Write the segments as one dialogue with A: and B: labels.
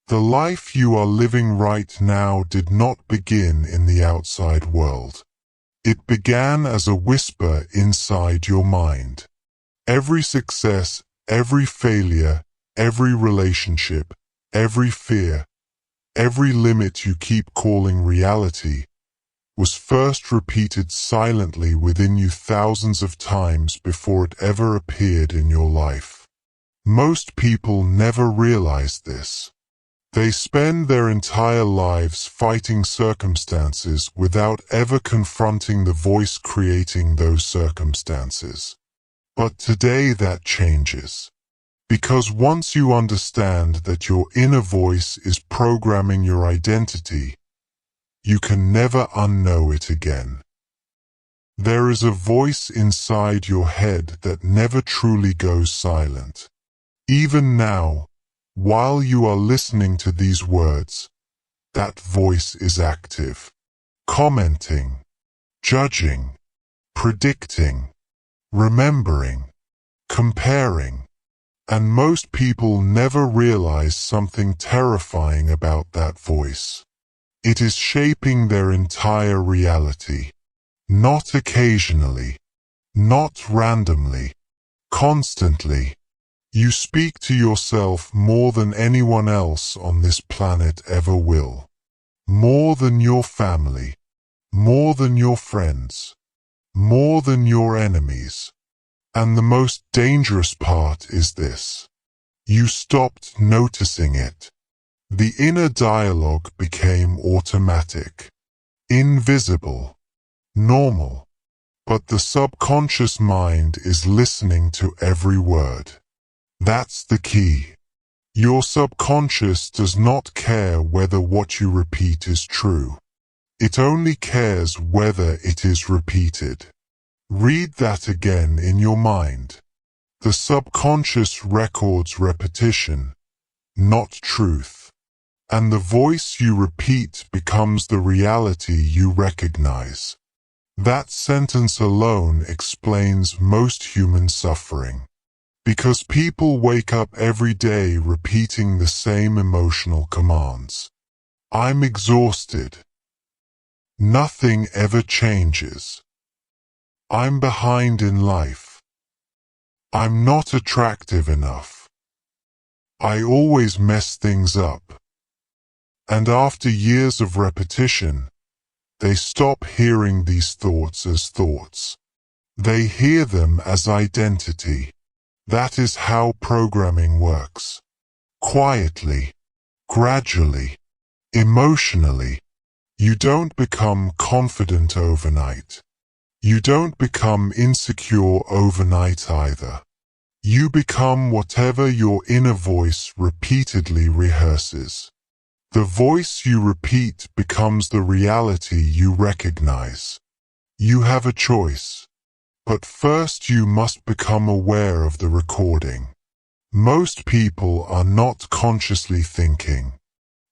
A: The life you are living right now did not begin in the outside world. It began as a whisper inside your mind. Every success, every failure, every relationship, every fear, every limit you keep calling reality, was first repeated silently within you thousands of times before it ever appeared in your life. Most people never realize this. They spend their entire lives fighting circumstances without ever confronting the voice creating those circumstances. But today that changes. Because once you understand that your inner voice is programming your identity, you can never unknow it again. There is a voice inside your head that never truly goes silent. Even now, while you are listening to these words, that voice is active, commenting, judging, predicting, remembering, comparing, and most people never realize something terrifying about that voice. It is shaping their entire reality. Not occasionally, not randomly, constantly. You speak to yourself more than anyone else on this planet ever will. More than your family, more than your friends, more than your enemies. And the most dangerous part is this. You stopped noticing it. The inner dialogue became automatic, invisible, normal, but the subconscious mind is listening to every word. That's the key. Your subconscious does not care whether what you repeat is true. It only cares whether it is repeated. Read that again in your mind. The subconscious records repetition, not truth. And the voice you repeat becomes the reality you recognize. That sentence alone explains most human suffering. Because people wake up every day repeating the same emotional commands. I'm exhausted. Nothing ever changes. I'm behind in life. I'm not attractive enough. I always mess things up. And after years of repetition, they stop hearing these thoughts as thoughts. They hear them as identity. That is how programming works. Quietly, gradually, emotionally. You don't become confident overnight. You don't become insecure overnight either. You become whatever your inner voice repeatedly rehearses. The voice you repeat becomes the reality you recognize. You have a choice. But first you must become aware of the recording. Most people are not consciously thinking.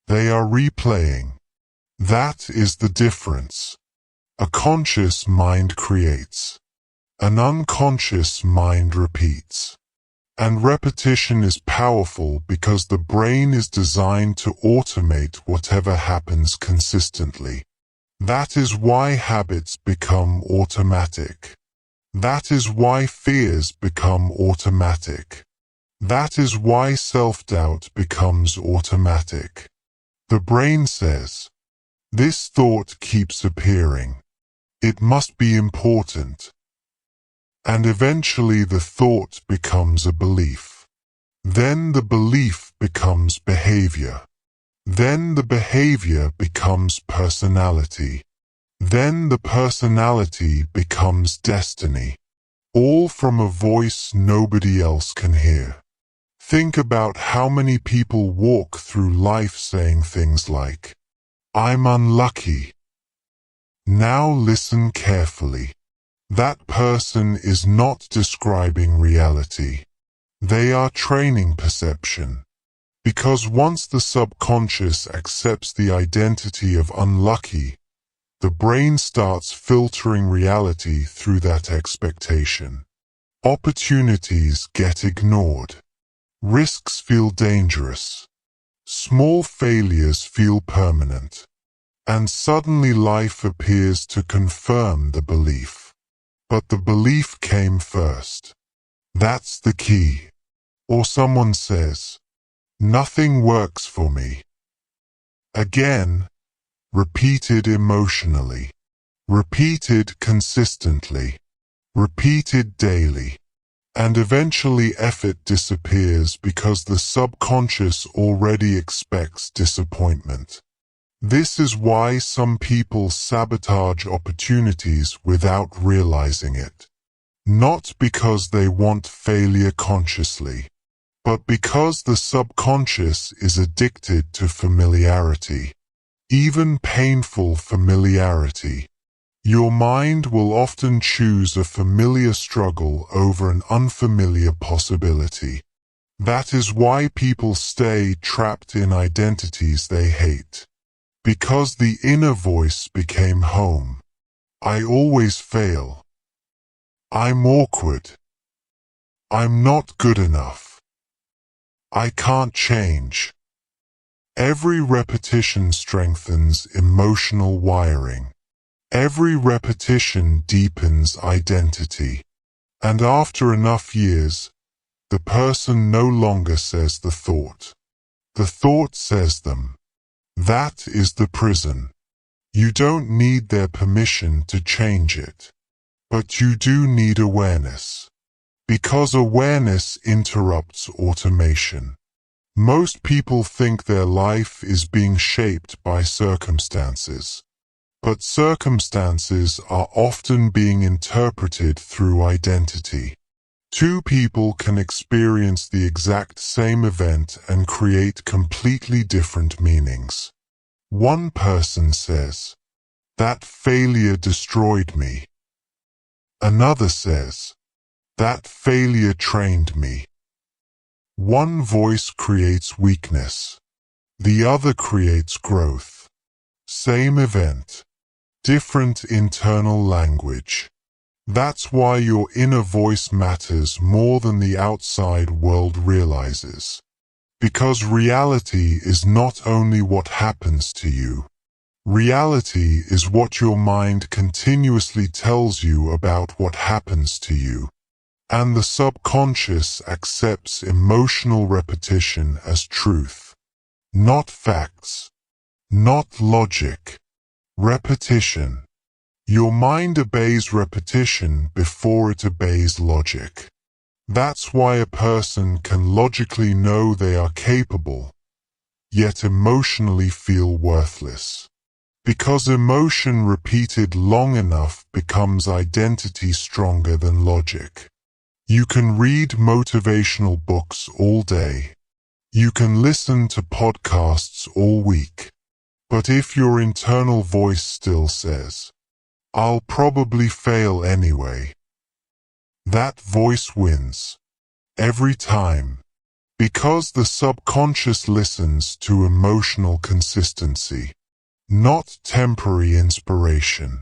A: They are replaying. That is the difference. A conscious mind creates. An unconscious mind repeats. And repetition is powerful because the brain is designed to automate whatever happens consistently. That is why habits become automatic. That is why fears become automatic. That is why self-doubt becomes automatic. The brain says, this thought keeps appearing. It must be important. And eventually the thought becomes a belief. Then the belief becomes behavior. Then the behavior becomes personality. Then the personality becomes destiny. All from a voice nobody else can hear. Think about how many people walk through life saying things like, I'm unlucky. Now listen carefully. That person is not describing reality. They are training perception. Because once the subconscious accepts the identity of unlucky, the brain starts filtering reality through that expectation. Opportunities get ignored. Risks feel dangerous. Small failures feel permanent. And suddenly life appears to confirm the belief. But the belief came first. That's the key. Or someone says, nothing works for me. Again, repeated emotionally. Repeated consistently. Repeated daily. And eventually effort disappears because the subconscious already expects disappointment. This is why some people sabotage opportunities without realizing it. Not because they want failure consciously, but because the subconscious is addicted to familiarity. Even painful familiarity. Your mind will often choose a familiar struggle over an unfamiliar possibility. That is why people stay trapped in identities they hate. Because the inner voice became home. I always fail. I'm awkward. I'm not good enough. I can't change. Every repetition strengthens emotional wiring. Every repetition deepens identity. And after enough years, the person no longer says the thought. The thought says them. That is the prison. You don't need their permission to change it. But you do need awareness. Because awareness interrupts automation. Most people think their life is being shaped by circumstances. But circumstances are often being interpreted through identity. Two people can experience the exact same event and create completely different meanings. One person says, "That failure destroyed me." Another says, "That failure trained me." One voice creates weakness. The other creates growth. Same event. Different internal language. That's why your inner voice matters more than the outside world realizes. Because reality is not only what happens to you. Reality is what your mind continuously tells you about what happens to you. And the subconscious accepts emotional repetition as truth. Not facts. Not logic. Repetition. Your mind obeys repetition before it obeys logic. That's why a person can logically know they are capable, yet emotionally feel worthless. Because emotion repeated long enough becomes identity stronger than logic. You can read motivational books all day. You can listen to podcasts all week. But if your internal voice still says, "I'll probably fail anyway," that voice wins. Every time. Because the subconscious listens to emotional consistency, not temporary inspiration.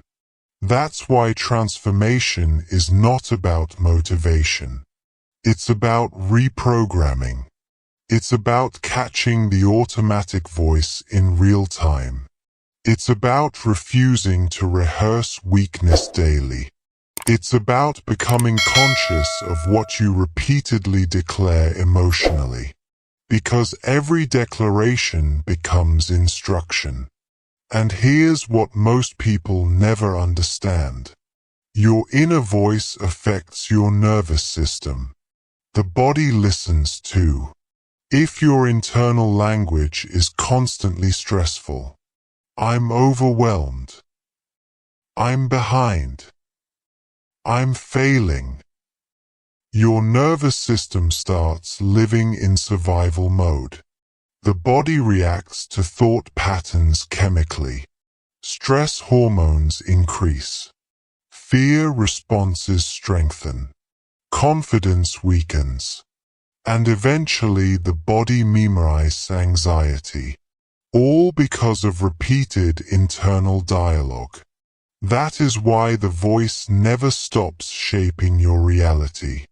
A: That's why transformation is not about motivation. It's about reprogramming. It's about catching the automatic voice in real time. It's about refusing to rehearse weakness daily. It's about becoming conscious of what you repeatedly declare emotionally. Because every declaration becomes instruction. And here's what most people never understand. Your inner voice affects your nervous system. The body listens too. If your internal language is constantly stressful, "I'm overwhelmed," "I'm behind," "I'm failing," your nervous system starts living in survival mode. The body reacts to thought patterns chemically. Stress hormones increase. Fear responses strengthen. Confidence weakens. And eventually the body memorizes anxiety. All because of repeated internal dialogue. That is why the voice never stops shaping your reality.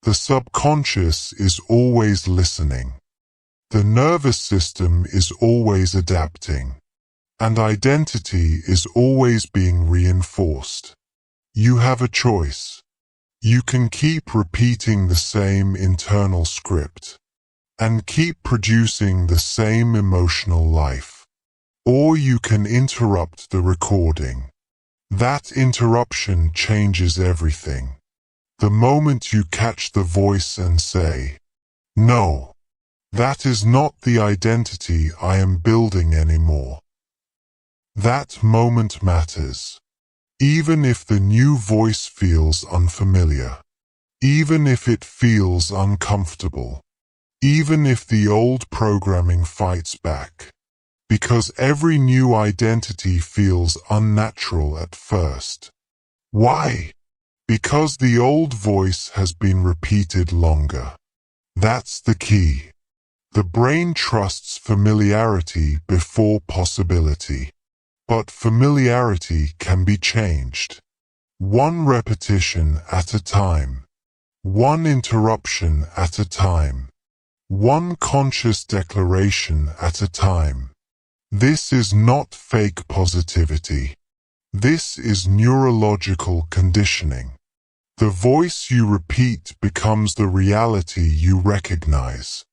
A: The subconscious is always listening. The nervous system is always adapting, and identity is always being reinforced. You have a choice. You can keep repeating the same internal script and keep producing the same emotional life, or you can interrupt the recording. That interruption changes everything. The moment you catch the voice and say, "No, that is not the identity I am building anymore," that moment matters. Even if the new voice feels unfamiliar, even if it feels uncomfortable, even if the old programming fights back, because every new identity feels unnatural at first. Why? Because the old voice has been repeated longer. That's the key. The brain trusts familiarity before possibility. But familiarity can be changed. One repetition at a time. One interruption at a time. One conscious declaration at a time. This is not fake positivity. This is neurological conditioning. The voice you repeat becomes the reality you recognize.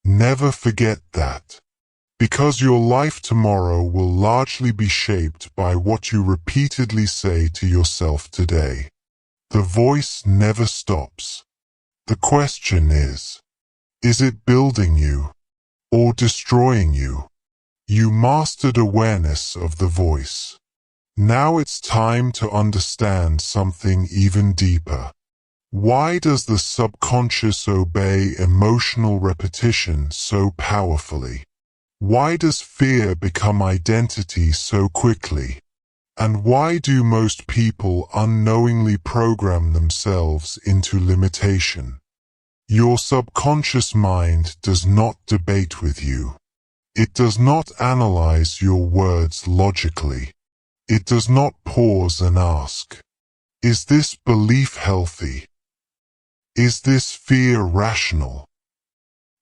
A: Never forget that. Because your life tomorrow will largely be shaped by what you repeatedly say to yourself today. The voice never stops. The question is it building you or destroying you? You mastered awareness of the voice. Now it's time to understand something even deeper. Why does the subconscious obey emotional repetition so powerfully? Why does fear become identity so quickly? And why do most people unknowingly program themselves into limitation? Your subconscious mind does not debate with you. It does not analyze your words logically. It does not pause and ask, "Is this belief healthy? Is this fear rational?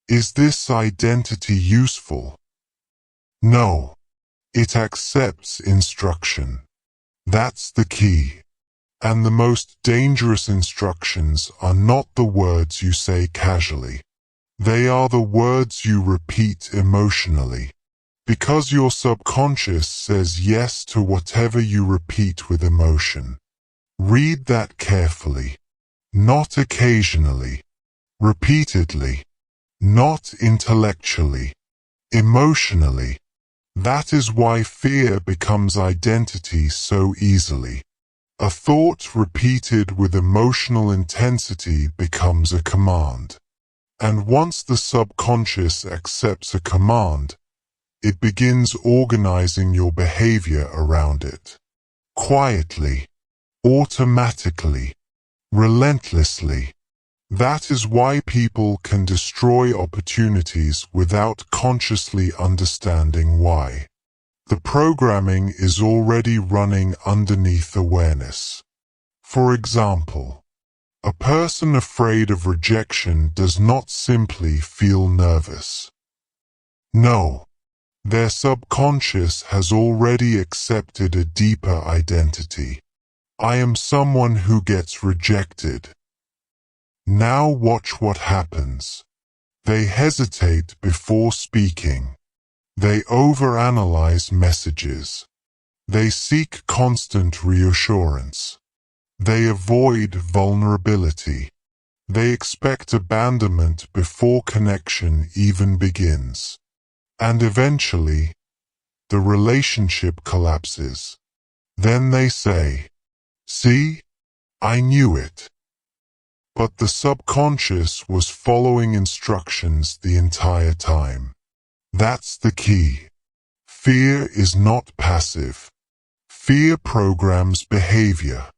A: Is this identity useful?" No, it accepts instruction. That's the key. And the most dangerous instructions are not the words you say casually. They are the words you repeat emotionally. Because your subconscious says yes to whatever you repeat with emotion. Read that carefully. Not occasionally. Repeatedly. Not intellectually. Emotionally. That is why fear becomes identity so easily. A thought repeated with emotional intensity becomes a command. And once the subconscious accepts a command, it begins organizing your behavior around it. Quietly, automatically, relentlessly. That is why people can destroy opportunities without consciously understanding why. The programming is already running underneath awareness. For example, a person afraid of rejection does not simply feel nervous. No, their subconscious has already accepted a deeper identity. I am someone who gets rejected. Now watch what happens. They hesitate before speaking. They overanalyze messages. They seek constant reassurance. They avoid vulnerability. They expect abandonment before connection even begins. And eventually, the relationship collapses. Then they say, "See, I knew it." But the subconscious was following instructions the entire time. That's the key. Fear is not passive. Fear programs behavior.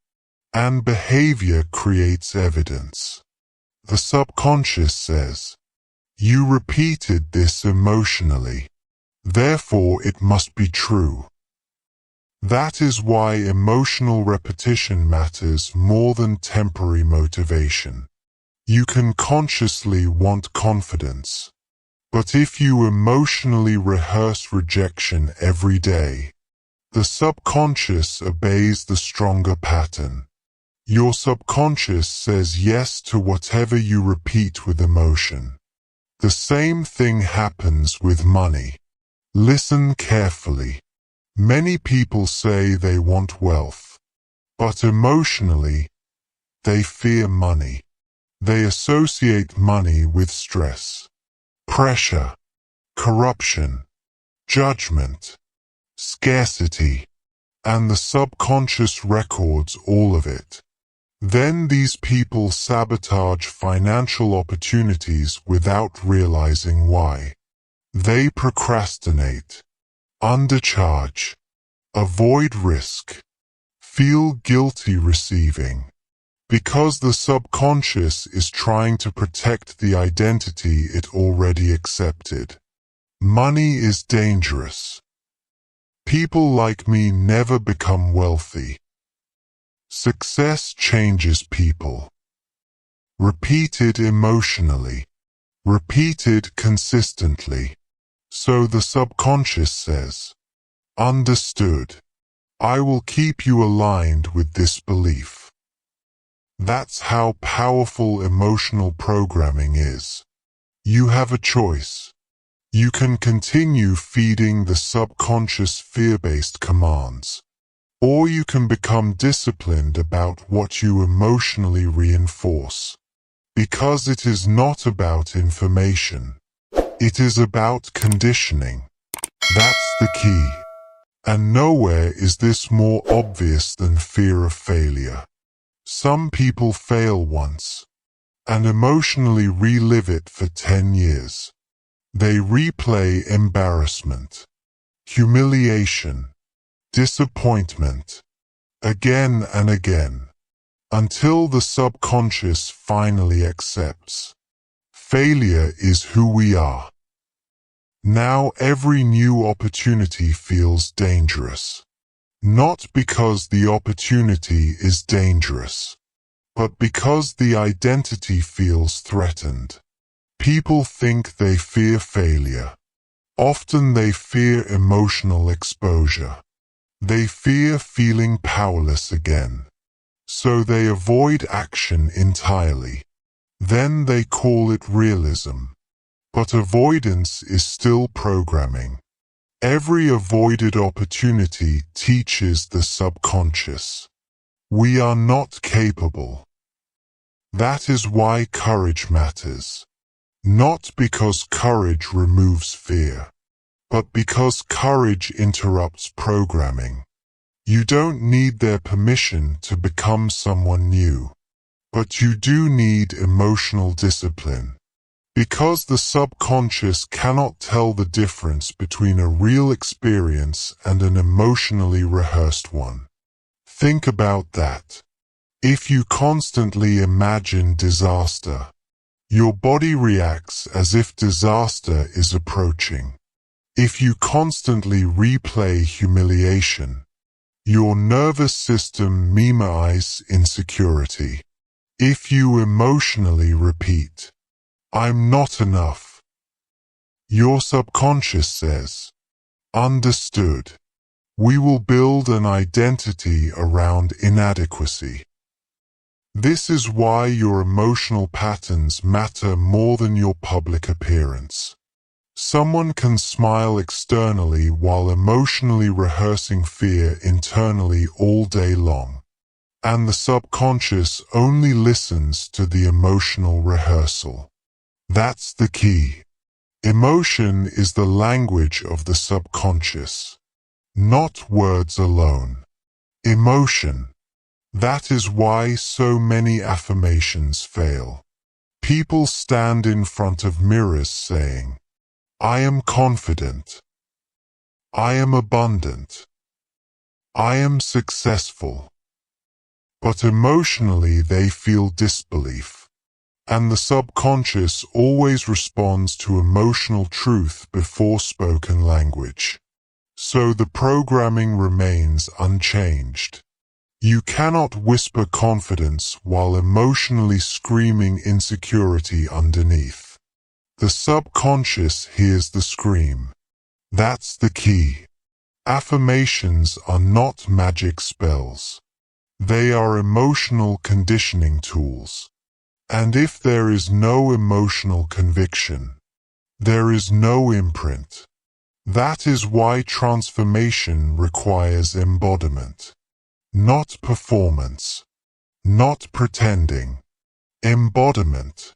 A: And behavior creates evidence. The subconscious says, "You repeated this emotionally. Therefore it must be true." That is why emotional repetition matters more than temporary motivation. You can consciously want confidence, But if you emotionally rehearse rejection every day, the subconscious obeys the stronger pattern. Your subconscious says yes to whatever you repeat with emotion. The same thing happens with money. Listen carefully. Many people say they want wealth, but emotionally, they fear money. They associate money with stress, pressure, corruption, judgment, scarcity, and the subconscious records all of it. Then these people sabotage financial opportunities without realizing why. They procrastinate, undercharge, avoid risk, feel guilty receiving, because the subconscious is trying to protect the identity it already accepted. Money is dangerous. People like me never become wealthy. Success changes people. Repeated emotionally. Repeated consistently. So the subconscious says, understood. I will keep you aligned with this belief. That's how powerful emotional programming is. You have a choice. You can continue feeding the subconscious fear-based commands, or you can become disciplined about what you emotionally reinforce. Because it is not about information. It is about conditioning. That's the key. And nowhere is this more obvious than fear of failure. Some people fail once, and emotionally relive it for 10 years. They replay embarrassment, humiliation, disappointment, again and again, until the subconscious finally accepts. Failure is who we are. Now every new opportunity feels dangerous. Not because the opportunity is dangerous, but because the identity feels threatened. People think they fear failure. Often they fear emotional exposure. They fear feeling powerless again. So they avoid action entirely. Then they call it realism. But avoidance is still programming. Every avoided opportunity teaches the subconscious. We are not capable. That is why courage matters. Not because courage removes fear, but because courage interrupts programming. You don't need their permission to become someone new, but you do need emotional discipline. Because the subconscious cannot tell the difference between a real experience and an emotionally rehearsed one. Think about that. If you constantly imagine disaster, your body reacts as if disaster is approaching. If you constantly replay humiliation, your nervous system memoizes insecurity. If you emotionally repeat, I'm not enough, your subconscious says, understood. We will build an identity around inadequacy. This is why your emotional patterns matter more than your public appearance. Someone can smile externally while emotionally rehearsing fear internally all day long. And the subconscious only listens to the emotional rehearsal. That's the key. Emotion is the language of the subconscious. Not words alone. Emotion. That is why so many affirmations fail. People stand in front of mirrors saying, I am confident. I am abundant. I am successful. But emotionally they feel disbelief. And the subconscious always responds to emotional truth before spoken language. So the programming remains unchanged. You cannot whisper confidence while emotionally screaming insecurity underneath. The subconscious hears the scream. That's the key. Affirmations are not magic spells. They are emotional conditioning tools. And if there is no emotional conviction, there is no imprint. That is why transformation requires embodiment. Not performance. Not pretending. Embodiment.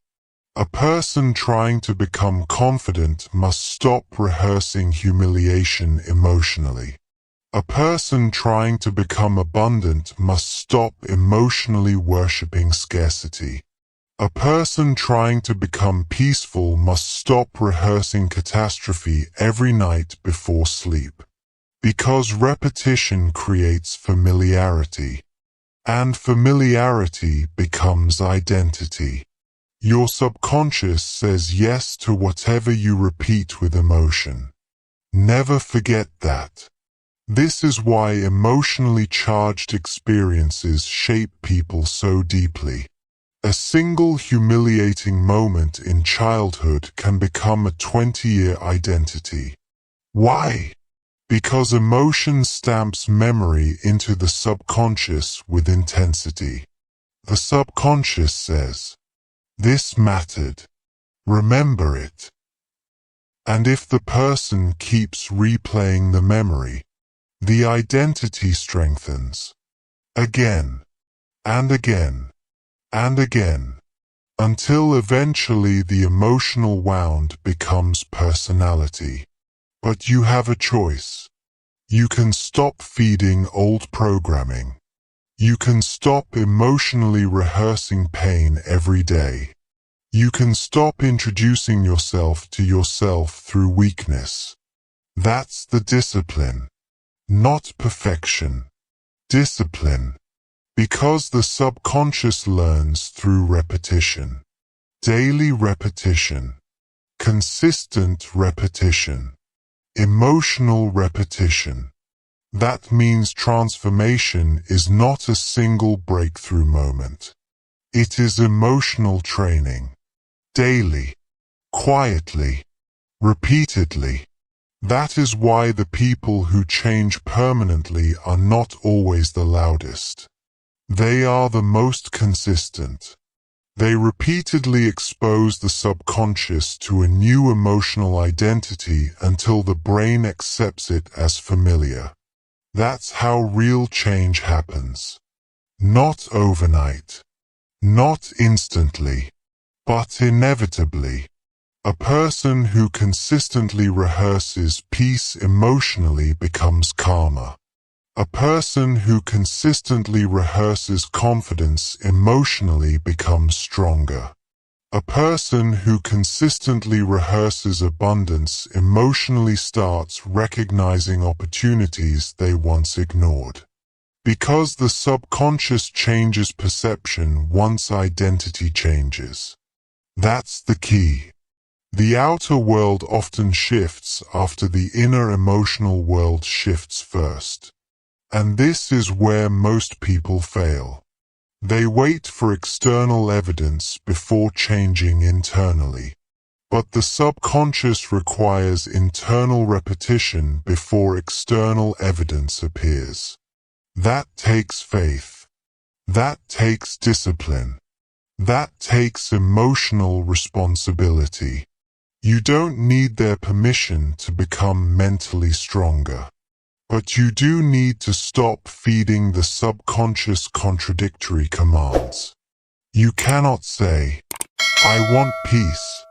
A: A person trying to become confident must stop rehearsing humiliation emotionally. A person trying to become abundant must stop emotionally worshipping scarcity. A person trying to become peaceful must stop rehearsing catastrophe every night before sleep. Because repetition creates familiarity. And familiarity becomes identity. Your subconscious says yes to whatever you repeat with emotion. Never forget that. This is why emotionally charged experiences shape people so deeply. A single humiliating moment in childhood can become a 20-year identity. Why? Because emotion stamps memory into the subconscious with intensity. The subconscious says, "This mattered. Remember it." And if the person keeps replaying the memory, the identity strengthens. Again, and again, and again, until eventually the emotional wound becomes personality. But you have a choice. You can stop feeding old programming. You can stop emotionally rehearsing pain every day. You can stop introducing yourself to yourself through weakness. That's the discipline. Not perfection. Discipline. Because the subconscious learns through repetition. Daily repetition. Consistent repetition. Emotional repetition. That means transformation is not a single breakthrough moment. It is emotional training. Daily. Quietly. Repeatedly. That is why the people who change permanently are not always the loudest. They are the most consistent. They repeatedly expose the subconscious to a new emotional identity until the brain accepts it as familiar. That's how real change happens. Not overnight. Not instantly. But inevitably. A person who consistently rehearses peace emotionally becomes calmer. A person who consistently rehearses confidence emotionally becomes stronger. A person who consistently rehearses abundance emotionally starts recognizing opportunities they once ignored. Because the subconscious changes perception once identity changes. That's the key. The outer world often shifts after the inner emotional world shifts first. And this is where most people fail. They wait for external evidence before changing internally. But the subconscious requires internal repetition before external evidence appears. That takes faith. That takes discipline. That takes emotional responsibility. You don't need their permission to become mentally stronger. But you do need to stop feeding the subconscious contradictory commands. You cannot say, "I want peace,"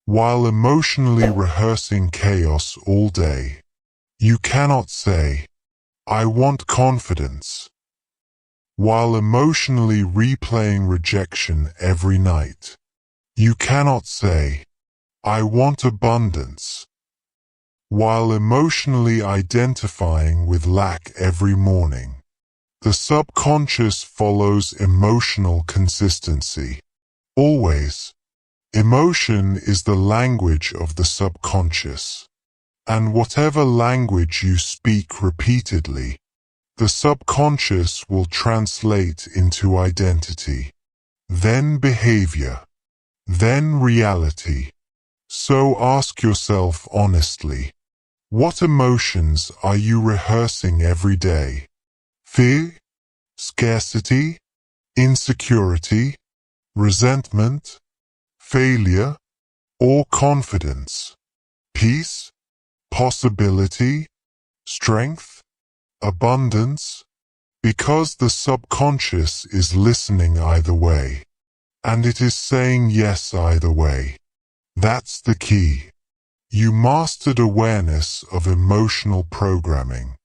A: while emotionally rehearsing chaos all day. You cannot say, "I want confidence," while emotionally replaying rejection every night. You cannot say, "I want abundance," while emotionally identifying with lack every morning. The subconscious follows emotional consistency. Always. Emotion is the language of the subconscious. And whatever language you speak repeatedly, the subconscious will translate into identity. Then behavior. Then reality. So ask yourself honestly, what emotions are you rehearsing every day? Fear? Scarcity? Insecurity? Resentment? Failure? Or confidence? Peace? Possibility? Strength? Abundance? Because the subconscious is listening either way, and it is saying yes either way. That's the key. You mastered awareness of emotional programming.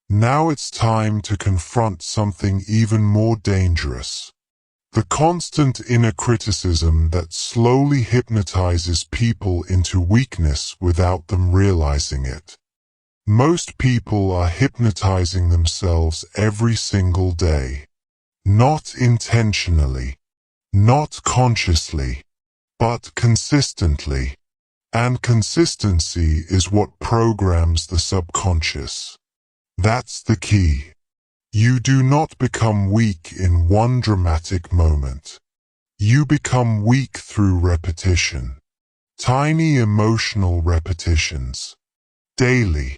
A: Now it's time to confront something even more dangerous. The constant inner criticism that slowly hypnotizes people into weakness without them realizing it. Most people are hypnotizing themselves every single day. Not intentionally, not consciously, but consistently. And consistency is what programs the subconscious. That's the key. You do not become weak in one dramatic moment. You become weak through repetition. Tiny emotional repetitions. Daily.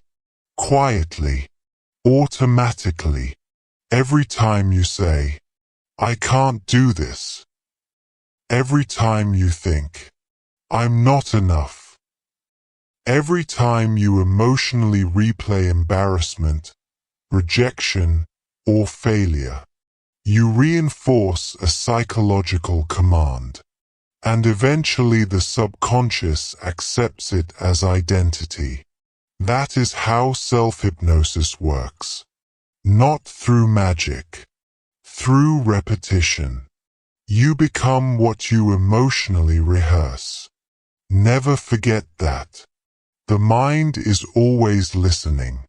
A: Quietly. Automatically. Every time you say, I can't do this. Every time you think, I'm not enough. Every time you emotionally replay embarrassment, rejection, or failure, you reinforce a psychological command, and eventually the subconscious accepts it as identity. That is how self-hypnosis works. Not through magic, through repetition. You become what you emotionally rehearse. Never forget that. The mind is always listening.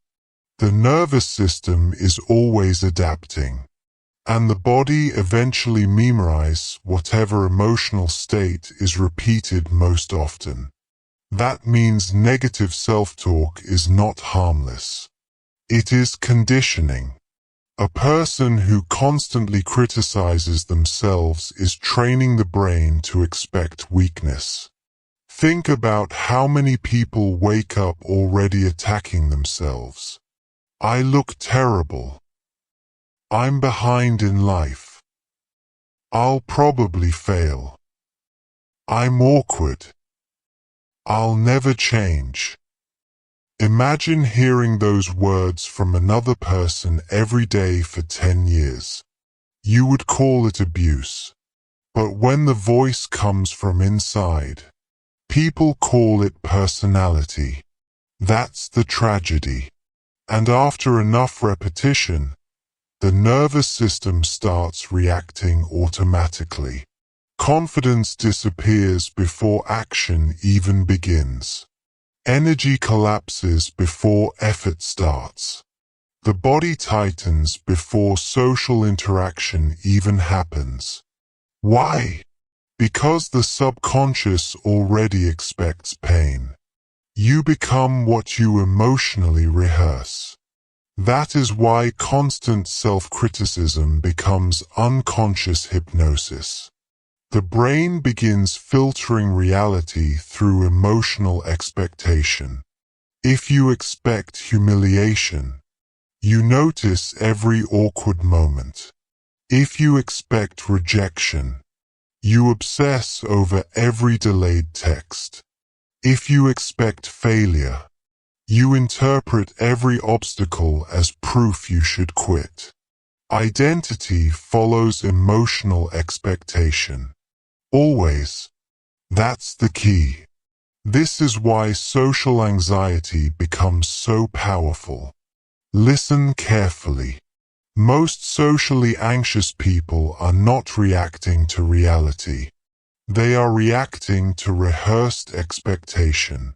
A: The nervous system is always adapting. And the body eventually memorizes whatever emotional state is repeated most often. That means negative self-talk is not harmless. It is conditioning. A person who constantly criticizes themselves is training the brain to expect weakness. Think about how many people wake up already attacking themselves. I look terrible. I'm behind in life. I'll probably fail. I'm awkward. I'll never change. Imagine hearing those words from another person every day for 10 years. You would call it abuse. But when the voice comes from inside, people call it personality. That's the tragedy. And after enough repetition, the nervous system starts reacting automatically. Confidence disappears before action even begins. Energy collapses before effort starts. The body tightens before social interaction even happens. Why? Because the subconscious already expects pain. You become what you emotionally rehearse. That is why constant self-criticism becomes unconscious hypnosis. The brain begins filtering reality through emotional expectation. If you expect humiliation, you notice every awkward moment. If you expect rejection, you obsess over every delayed text. If you expect failure, you interpret every obstacle as proof you should quit. Identity follows emotional expectation. Always. That's the key. This is why social anxiety becomes so powerful. Listen carefully. Most socially anxious people are not reacting to reality. They are reacting to rehearsed expectation.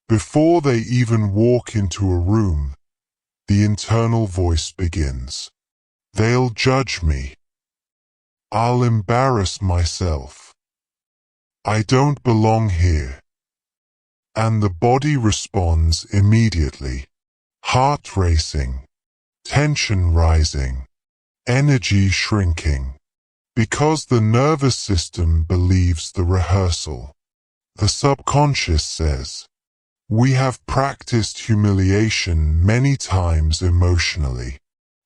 A: Before they even walk into a room, the internal voice begins. They'll judge me. I'll embarrass myself. I don't belong here. And the body responds immediately. Heart racing. Tension rising. Energy shrinking. Because the nervous system believes the rehearsal. The subconscious says, "We have practiced humiliation many times emotionally.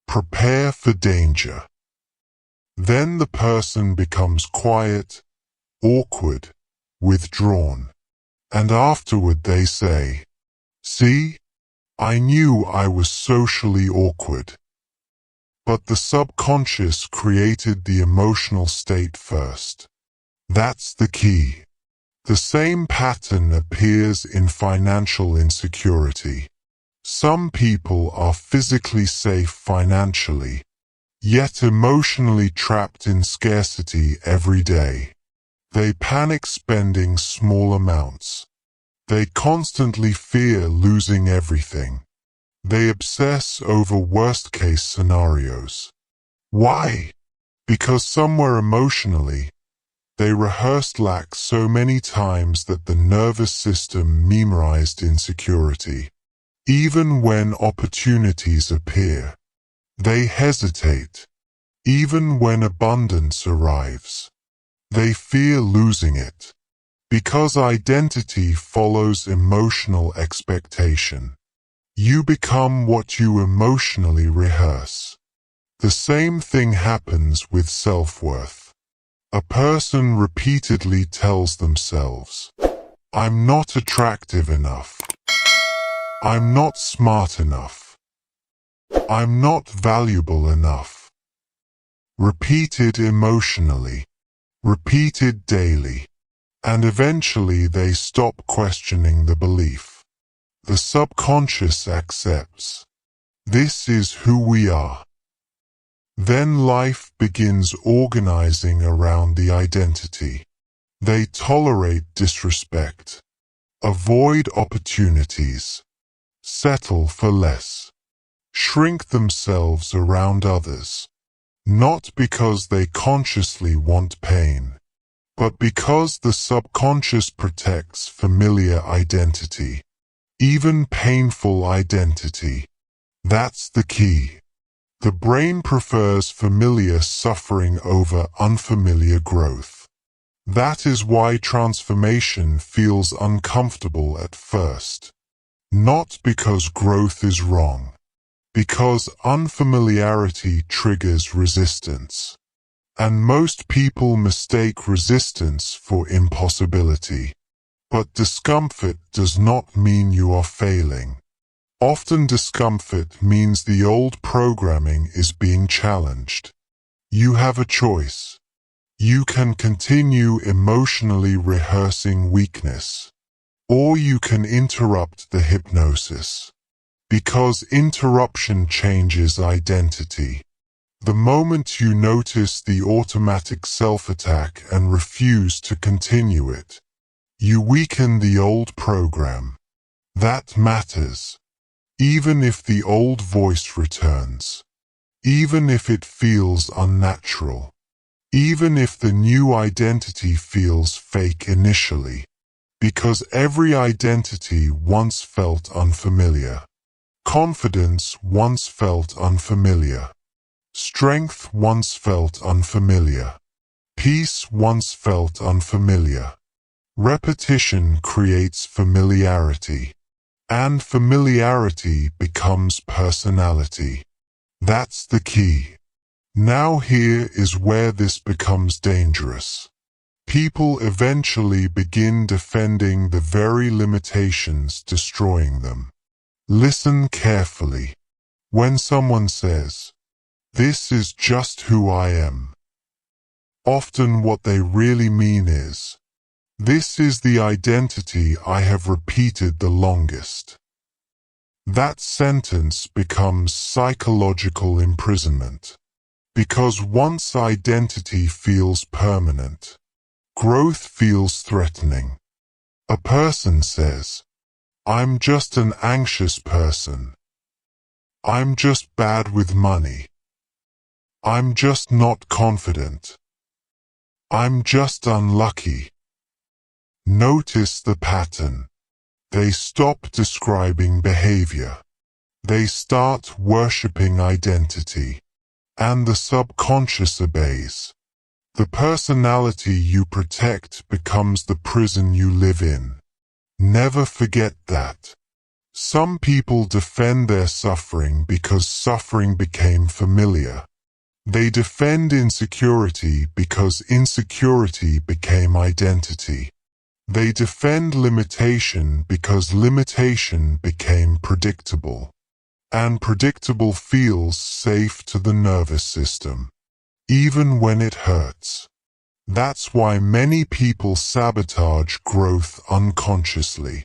A: Prepare for danger." Then the person becomes quiet, awkward, withdrawn. And afterward they say, "See, I knew I was socially awkward." But the subconscious created the emotional state first. That's the key. The same pattern appears in financial insecurity. Some people are physically safe financially, yet emotionally trapped in scarcity every day. They panic spending small amounts. They constantly fear losing everything. They obsess over worst-case scenarios. Why? Because somewhere emotionally, they rehearsed lack so many times that the nervous system memorized insecurity. Even when opportunities appear, they hesitate. Even when abundance arrives, they fear losing it. Because identity follows emotional expectation. You become what you emotionally rehearse. The same thing happens with self-worth. A person repeatedly tells themselves, "I'm not attractive enough. I'm not smart enough. I'm not valuable enough." Repeated emotionally, repeated daily, and eventually they stop questioning the belief. The subconscious accepts, "This is who we are." Then life begins organizing around the identity. They tolerate disrespect, avoid opportunities, settle for less, shrink themselves around others, not because they consciously want pain, but because the subconscious protects familiar identity, even painful identity. That's the key. The brain prefers familiar suffering over unfamiliar growth. That is why transformation feels uncomfortable at first. Not because growth is wrong, because unfamiliarity triggers resistance. And most people mistake resistance for impossibility. But discomfort does not mean you are failing. Often discomfort means the old programming is being challenged. You have a choice. You can continue emotionally rehearsing weakness, or you can interrupt the hypnosis. Because interruption changes identity. The moment you notice the automatic self-attack and refuse to continue it, you weaken the old program. That matters. Even if the old voice returns, even if it feels unnatural, even if the new identity feels fake initially, because every identity once felt unfamiliar. Confidence once felt unfamiliar. Strength once felt unfamiliar. Peace once felt unfamiliar. Repetition creates familiarity. And familiarity becomes personality. That's the key. Now here is where this becomes dangerous. People eventually begin defending the very limitations destroying them. Listen carefully. When someone says, "This is just who I am," often what they really mean is, "This is the identity I have repeated the longest." That sentence becomes psychological imprisonment. Because once identity feels permanent, growth feels threatening. A person says, "I'm just an anxious person. I'm just bad with money. I'm just not confident. I'm just unlucky." Notice the pattern. They stop describing behavior. They start worshipping identity. And the subconscious obeys. The personality you protect becomes the prison you live in. Never forget that. Some people defend their suffering because suffering became familiar. They defend insecurity because insecurity became identity. They defend limitation because limitation became predictable. And predictable feels safe to the nervous system, even when it hurts. That's why many people sabotage growth unconsciously.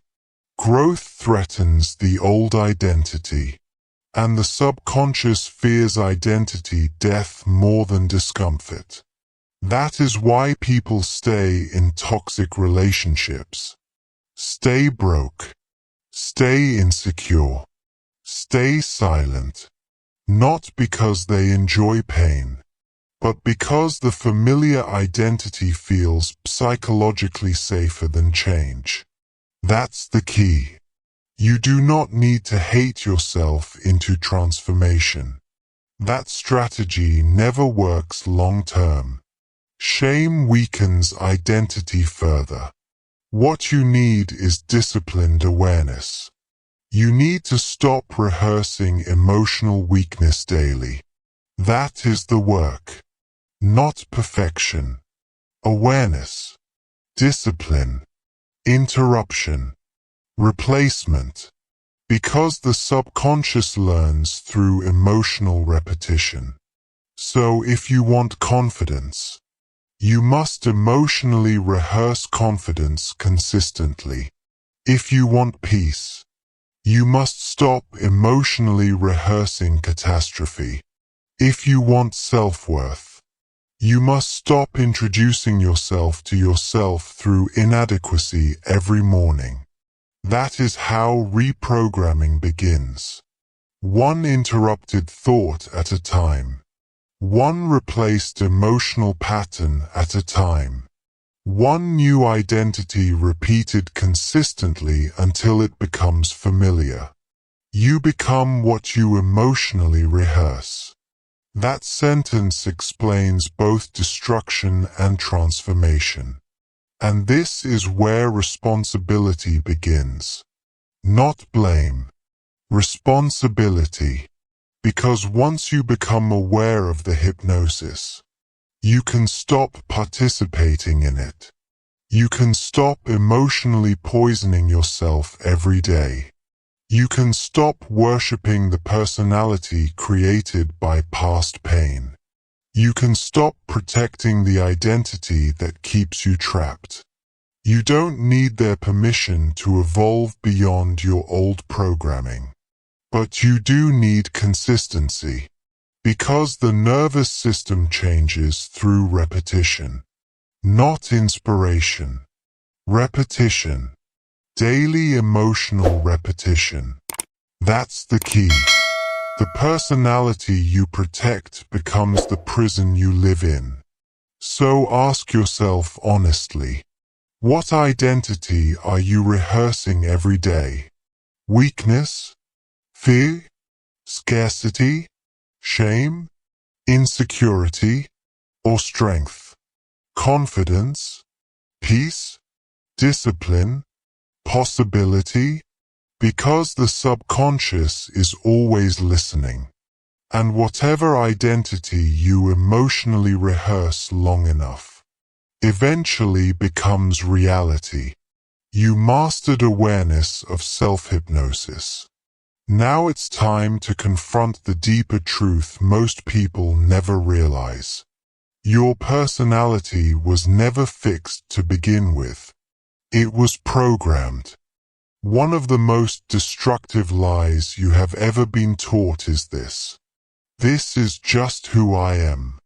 A: Growth threatens the old identity, and the subconscious fears identity death more than discomfort. That is why people stay in toxic relationships, stay broke, stay insecure, stay silent, not because they enjoy pain, but because the familiar identity feels psychologically safer than change. That's the key. You do not need to hate yourself into transformation. That strategy never works long term. Shame weakens identity further. What you need is disciplined awareness. You need to stop rehearsing emotional weakness daily. That is the work. Not perfection. Awareness. Discipline. Interruption. Replacement. Because the subconscious learns through emotional repetition. So if you want confidence, you must emotionally rehearse confidence consistently. If you want peace, you must stop emotionally rehearsing catastrophe. If you want self-worth, you must stop introducing yourself to yourself through inadequacy every morning. That is how reprogramming begins. One interrupted thought at a time. One replaced emotional pattern at a time. One new identity repeated consistently until it becomes familiar. You become what you emotionally rehearse. That sentence explains both destruction and transformation. And this is where responsibility begins. Not blame. Responsibility. Because once you become aware of the hypnosis, you can stop participating in it. You can stop emotionally poisoning yourself every day. You can stop worshipping the personality created by past pain. You can stop protecting the identity that keeps you trapped. You don't need their permission to evolve beyond your old programming. But you do need consistency, because the nervous system changes through repetition, not inspiration. Repetition. Daily emotional repetition. That's the key. The personality you protect becomes the prison you live in. So ask yourself honestly, what identity are you rehearsing every day? Weakness? Fear? Scarcity? Shame? Insecurity? Or strength? Confidence? Peace? Discipline? Possibility? Because the subconscious is always listening. And whatever identity you emotionally rehearse long enough, eventually becomes reality. You mastered awareness of self-hypnosis. Now it's time to confront the deeper truth most people never realize. Your personality was never fixed to begin with. It was programmed. One of the most destructive lies you have ever been taught is this. This is just who I am.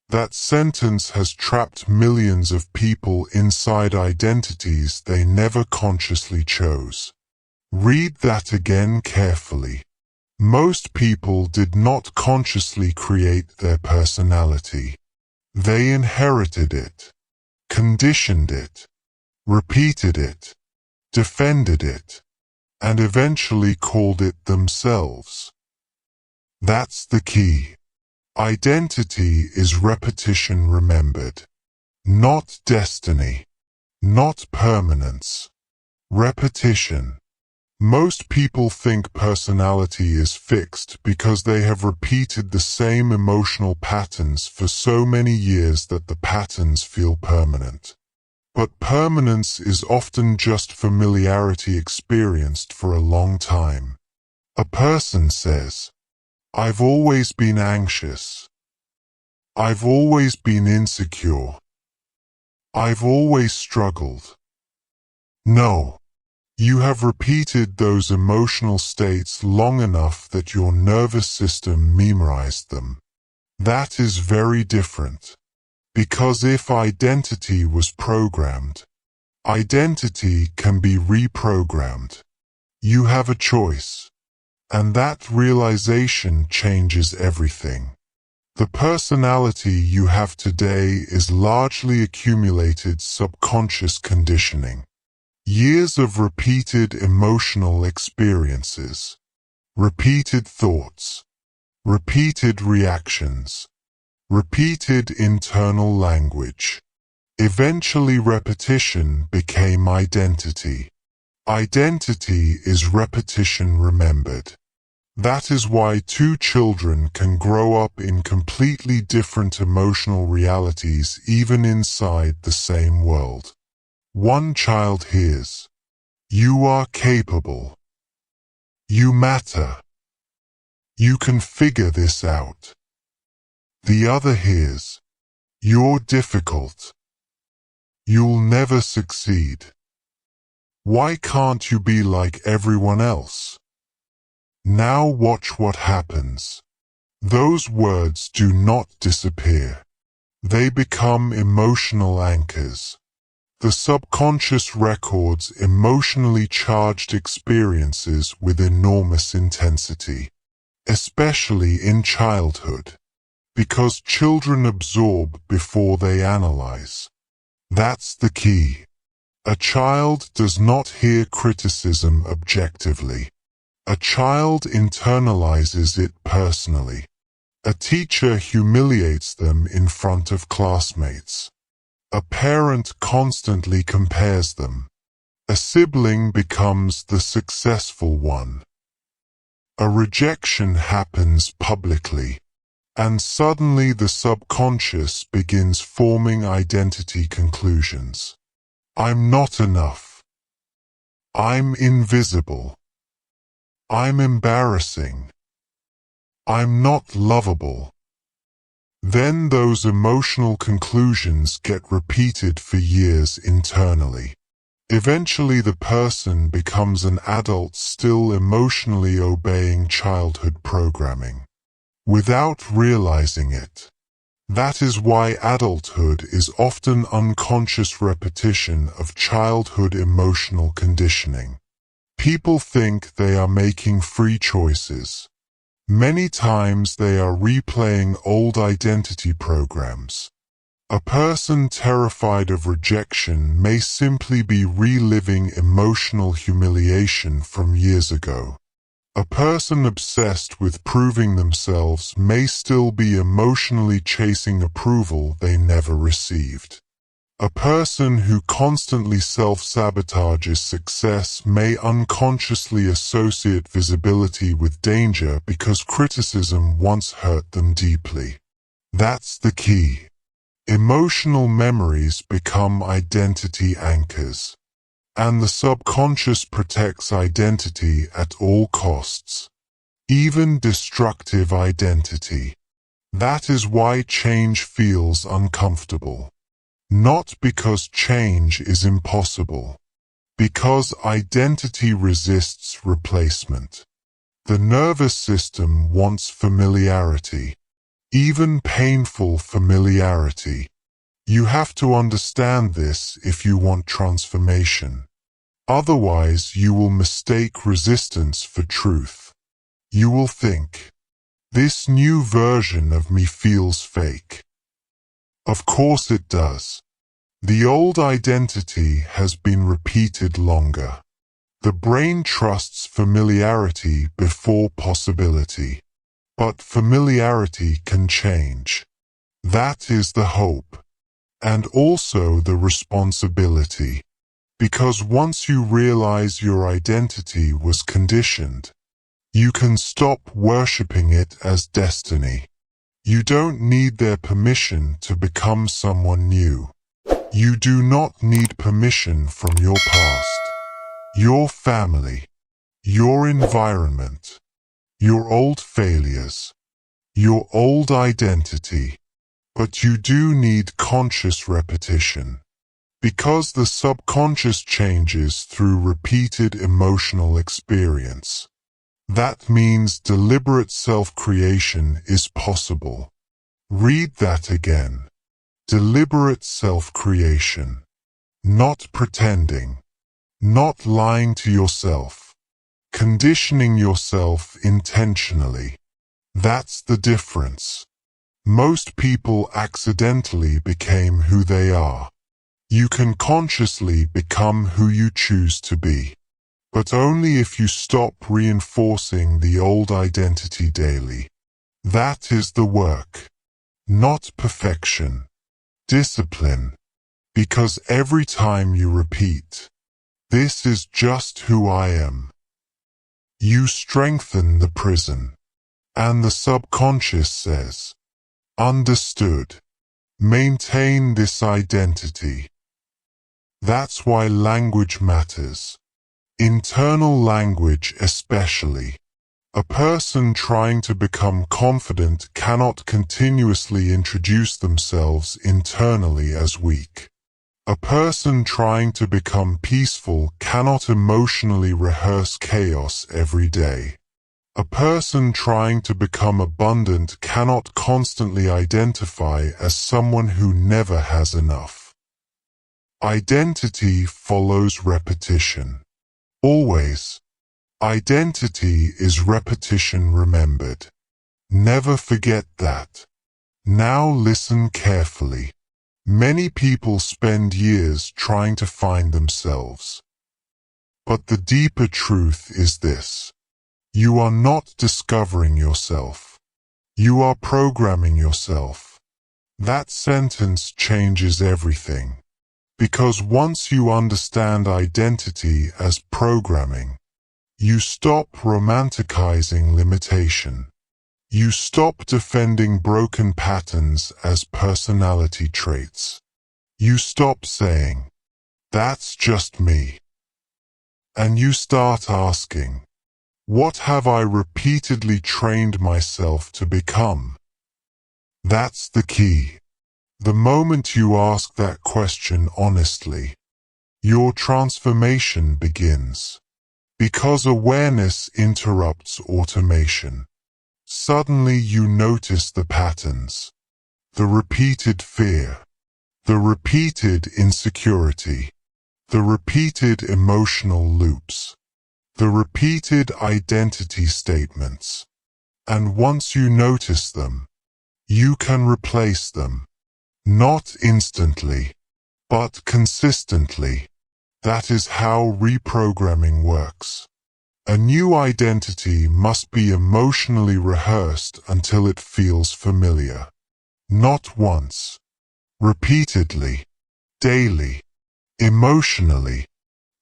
A: That sentence has trapped millions of people inside identities they never consciously chose. Read that again carefully. Most people did not consciously create their personality. They inherited it, conditioned it, repeated it, defended it, and eventually called it themselves. That's the key. Identity is repetition remembered. Not destiny. Not permanence. Repetition. Most people think personality is fixed because they have repeated the same emotional patterns for so many years that the patterns feel permanent. But permanence is often just familiarity experienced for a long time. A person says, "I've always been anxious. I've always been insecure. I've always struggled." No. You have repeated those emotional states long enough that your nervous system memorized them. That is very different. Because if identity was programmed, identity can be reprogrammed. You have a choice. And that realization changes everything. The personality you have today is largely accumulated subconscious conditioning. Years of repeated emotional experiences, repeated thoughts, repeated reactions, repeated internal language. Eventually repetition became identity. Identity is repetition remembered. That is why two children can grow up in completely different emotional realities even inside the same world. One child hears, "You are capable. You matter. You can figure this out." The other hears, "You're difficult. You'll never succeed. Why can't you be like everyone else?" Now watch what happens. Those words do not disappear. They become emotional anchors. The subconscious records emotionally charged experiences with enormous intensity, especially in childhood, because children absorb before they analyze. That's the key. A child does not hear criticism objectively. A child internalizes it personally. A teacher humiliates them in front of classmates. A parent constantly compares them. A sibling becomes the successful one. A rejection happens publicly, and suddenly the subconscious begins forming identity conclusions. I'm not enough. I'm invisible. I'm embarrassing. I'm not lovable. Then those emotional conclusions get repeated for years internally. Eventually the person becomes an adult still emotionally obeying childhood programming, without realizing it. That is why adulthood is often unconscious repetition of childhood emotional conditioning. People think they are making free choices. Many times they are replaying old identity programs. A person terrified of rejection may simply be reliving emotional humiliation from years ago. A person obsessed with proving themselves may still be emotionally chasing approval they never received. A person who constantly self-sabotages success may unconsciously associate visibility with danger because criticism once hurt them deeply. That's the key. Emotional memories become identity anchors. And the subconscious protects identity at all costs. Even destructive identity. That is why change feels uncomfortable. Not because change is impossible. Because identity resists replacement. The nervous system wants familiarity. Even painful familiarity. You have to understand this if you want transformation. Otherwise, you will mistake resistance for truth. You will think, "This new version of me feels fake." Of course it does. The old identity has been repeated longer. The brain trusts familiarity before possibility. but familiarity can change. That is the hope. And also the responsibility. Because once you realize your identity was conditioned, you can stop worshipping it as destiny. You don't need their permission to become someone new. You do not need permission from your past, your family, your environment, your old failures, your old identity. But you do need conscious repetition. Because the subconscious changes through repeated emotional experience. That means deliberate self-creation is possible. Read that again. Deliberate self-creation. Not pretending. Not lying to yourself. Conditioning yourself intentionally. That's the difference. Most people accidentally became who they are. You can consciously become who you choose to be. But only if you stop reinforcing the old identity daily. That is the work. Not perfection. Discipline. Because every time you repeat, "This is just who I am," you strengthen the prison. And the subconscious says, "Understood. Maintain this identity." That's why language matters. Internal language especially. A person trying to become confident cannot continuously introduce themselves internally as weak. A person trying to become peaceful cannot emotionally rehearse chaos every day. A person trying to become abundant cannot constantly identify as someone who never has enough. Identity follows repetition. Always. Identity is repetition remembered. Never forget that. Now listen carefully. Many people spend years trying to find themselves. But the deeper truth is this. You are not discovering yourself. You are programming yourself. That sentence changes everything. Because once you understand identity as programming, you stop romanticizing limitation. You stop defending broken patterns as personality traits. You stop saying, "That's just me." And you start asking, "What have I repeatedly trained myself to become?" That's the key. The moment you ask that question honestly, your transformation begins. Because awareness interrupts automation. Suddenly you notice the patterns, the repeated fear, the repeated insecurity, the repeated emotional loops, the repeated identity statements. And once you notice them, you can replace them. Not instantly, but consistently. That is how reprogramming works. A new identity must be emotionally rehearsed until it feels familiar. Not once. Repeatedly. Daily. Emotionally.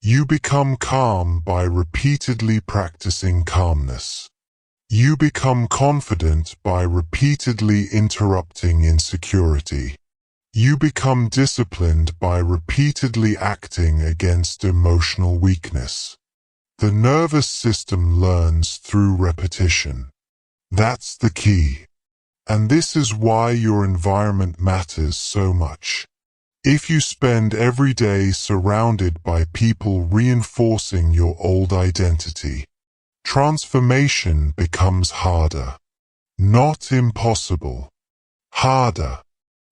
A: You become calm by repeatedly practicing calmness. You become confident by repeatedly interrupting insecurity. You become disciplined by repeatedly acting against emotional weakness. The nervous system learns through repetition. That's the key. And this is why your environment matters so much. If you spend every day surrounded by people reinforcing your old identity, transformation becomes harder. Not impossible. Harder.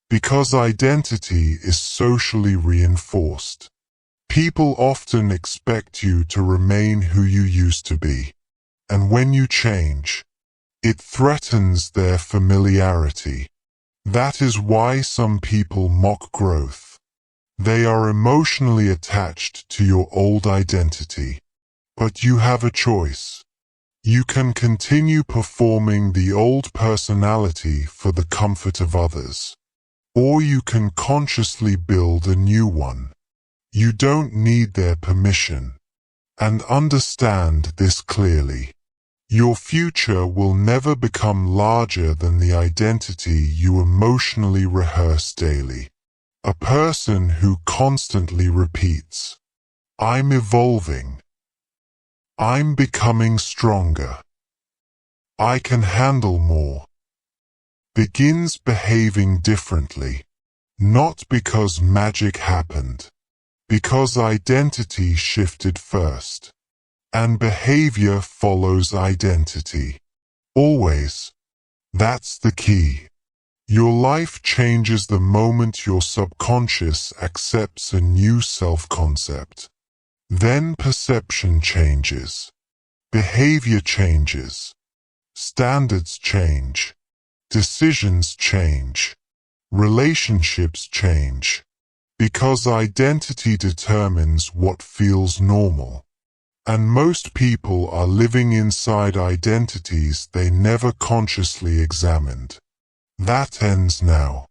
A: Because identity is socially reinforced. People often expect you to remain who you used to be. And when you change, it threatens their familiarity. That is why some people mock growth. They are emotionally attached to your old identity. But you have a choice. You can continue performing the old personality for the comfort of others. Or you can consciously build a new one. You don't need their permission. And understand this clearly. Your future will never become larger than the identity you emotionally rehearse daily. A person who constantly repeats, "I'm evolving. I'm becoming stronger. I can handle more," begins behaving differently. Not because magic happened. Because identity shifted first. And behavior follows identity. Always. That's the key. Your life changes the moment your subconscious accepts a new self-concept. Then perception changes. Behavior changes. Standards change. Decisions change. Relationships change. Because identity determines what feels normal. And most people are living inside identities they never consciously examined. That ends now.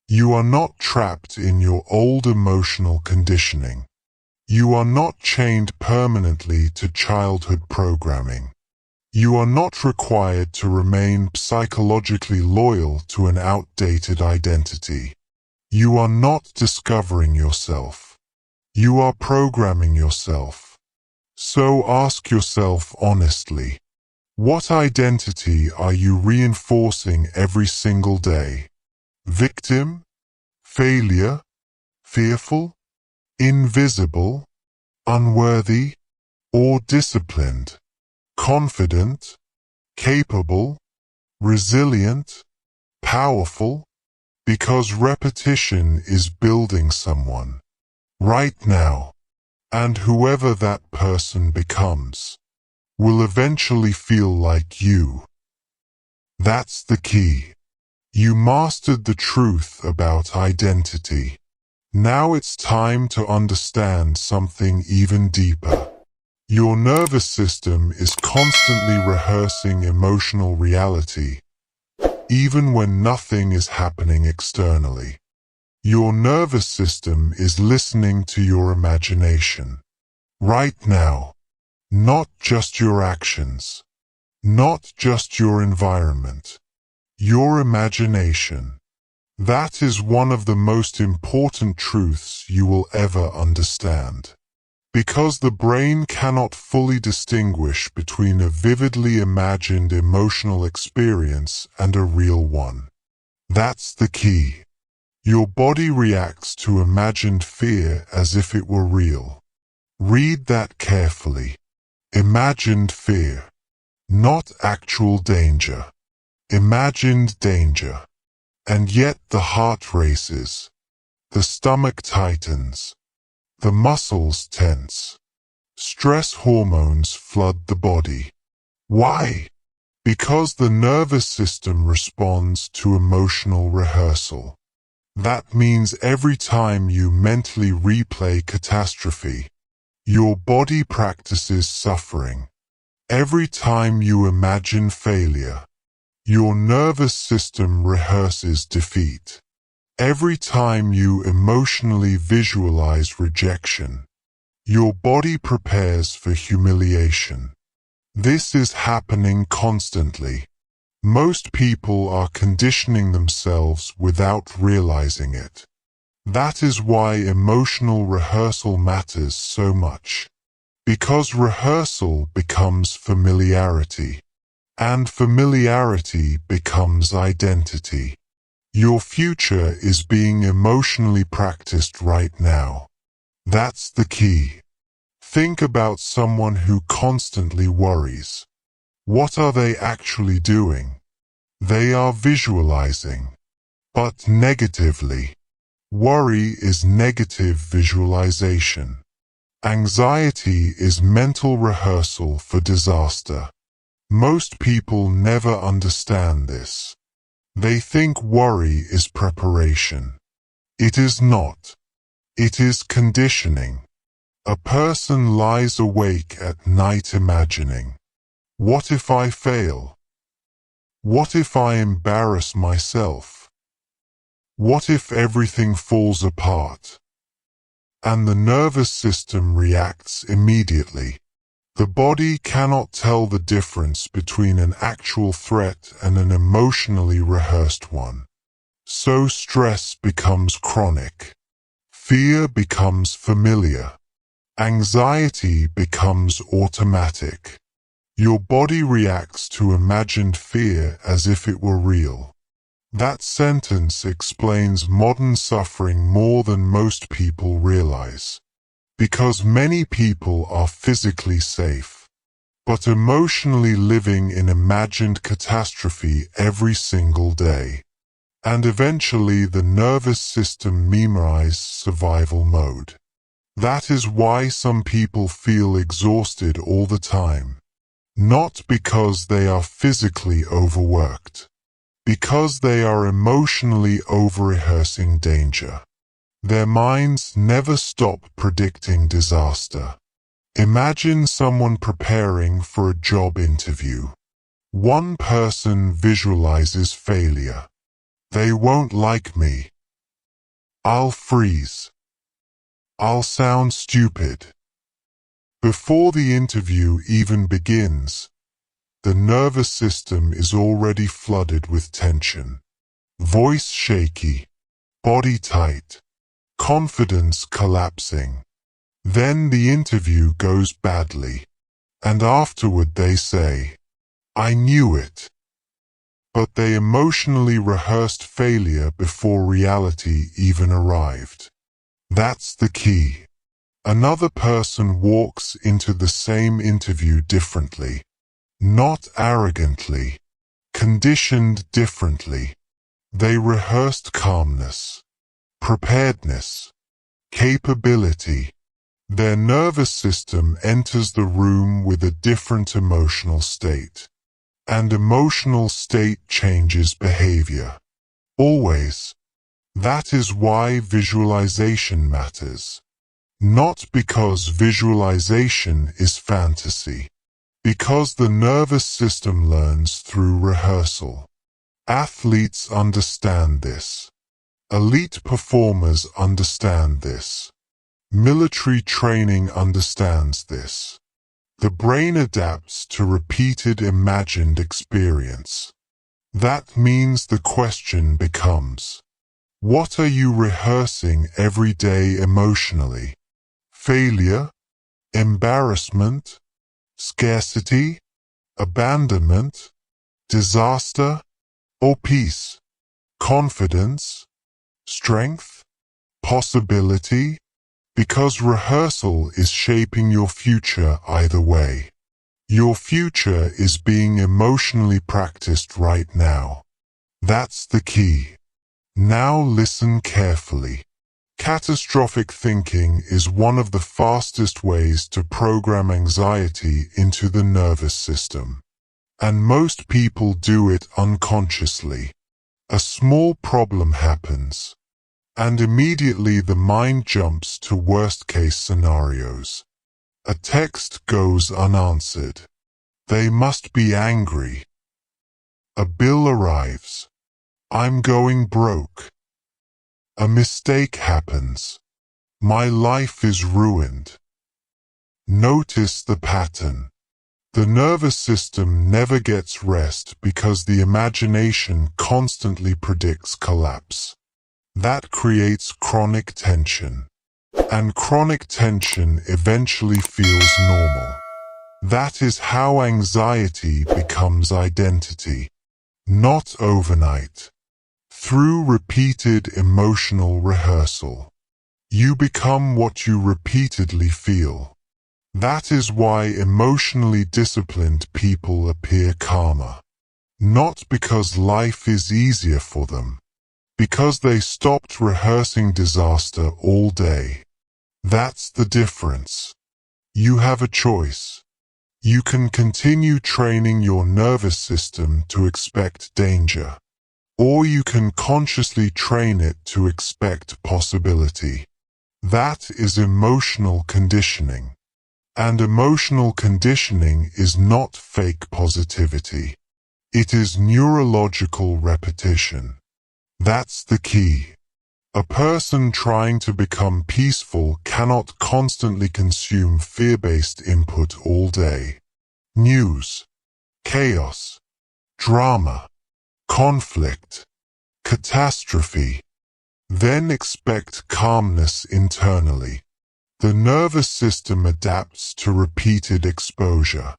A: You are not trapped in your old emotional conditioning. You are not chained permanently to childhood programming. You are not required to remain psychologically loyal to an outdated identity. You are not discovering yourself. You are programming yourself. So ask yourself honestly, what identity are you reinforcing every single day? Victim? Failure? Fearful? Invisible? Unworthy? Or disciplined? Confident? Capable? Resilient? Powerful? Because repetition is building someone. Right now. And whoever that person becomes will eventually feel like you. That's the key. You mastered the truth about identity. Now it's time to understand something even deeper. Your nervous system is constantly rehearsing emotional reality, even when nothing is happening externally. Your nervous system is listening to your imagination. Right now. Not just your actions. Not just your environment. Your imagination. That is one of the most important truths you will ever understand. Because the brain cannot fully distinguish between a vividly imagined emotional experience and a real one. That's the key. Your body reacts to imagined fear as if it were real. Read that carefully. Imagined fear. Not actual danger. Imagined danger. And yet the heart races. The stomach tightens. The muscles tense. Stress hormones flood the body. Why? Because the nervous system responds to emotional rehearsal. That means every time you mentally replay catastrophe, your body practices suffering. Every time you imagine failure, your nervous system rehearses defeat. Every time you emotionally visualize rejection, your body prepares for humiliation. This is happening constantly. Most people are conditioning themselves without realizing it. That is why emotional rehearsal matters so much. Because rehearsal becomes familiarity. And familiarity becomes identity. Your future is being emotionally practiced right now. That's the key. Think about someone who constantly worries. What are they actually doing? They are visualizing. But negatively. Worry is negative visualization. Anxiety is mental rehearsal for disaster. Most people never understand this. They think worry is preparation. It is not. It is conditioning. A person lies awake at night imagining, What if I fail? What if I embarrass myself? What if everything falls apart? And the nervous system reacts immediately. The body cannot tell the difference between an actual threat and an emotionally rehearsed one. So stress becomes chronic. Fear becomes familiar. Anxiety becomes automatic. Your body reacts to imagined fear as if it were real. That sentence explains modern suffering more than most people realize. Because many people are physically safe, but emotionally living in imagined catastrophe every single day. And eventually the nervous system memorizes survival mode. That is why some people feel exhausted all the time. Not because they are physically overworked. Because they are emotionally over-rehearsing danger. Their minds never stop predicting disaster. Imagine someone preparing for a job interview. One person visualizes failure. They won't like me. I'll freeze. I'll sound stupid. Before the interview even begins, the nervous system is already flooded with tension. Voice shaky, body tight, confidence collapsing. Then the interview goes badly, and afterward they say, "I knew it." But they emotionally rehearsed failure before reality even arrived. That's the key. Another person walks into the same interview differently. Not arrogantly. Conditioned differently. They rehearsed calmness, preparedness, capability. Their nervous system enters the room with a different emotional state. And emotional state changes behavior. Always. That is why visualization matters. Not because visualization is fantasy. Because the nervous system learns through rehearsal. Athletes understand this. Elite performers understand this. Military training understands this. The brain adapts to repeated imagined experience. That means the question becomes, what are you rehearsing every day emotionally? Failure? Embarrassment? Scarcity? Abandonment? Disaster? Or peace? Confidence? Strength? Possibility? Because rehearsal is shaping your future either way. Your future is being emotionally practiced right now. That's the key. Now listen carefully. Catastrophic thinking is one of the fastest ways to program anxiety into the nervous system. And most people do it unconsciously. A small problem happens. And immediately the mind jumps to worst-case scenarios. A text goes unanswered. They must be angry. A bill arrives. I'm going broke. A mistake happens. My life is ruined. Notice the pattern. The nervous system never gets rest because the imagination constantly predicts collapse. That creates chronic tension. And chronic tension eventually feels normal. That is how anxiety becomes identity. Not overnight. Through repeated emotional rehearsal. You become what you repeatedly feel. That is why emotionally disciplined people appear calmer. Not because life is easier for them. Because they stopped rehearsing disaster all day. That's the difference. You have a choice. You can continue training your nervous system to expect danger. Or you can consciously train it to expect possibility. That is emotional conditioning. And emotional conditioning is not fake positivity. It is neurological repetition. That's the key. A person trying to become peaceful cannot constantly consume fear-based input all day. News, chaos, drama, conflict, catastrophe. Then expect calmness internally. The nervous system adapts to repeated exposure.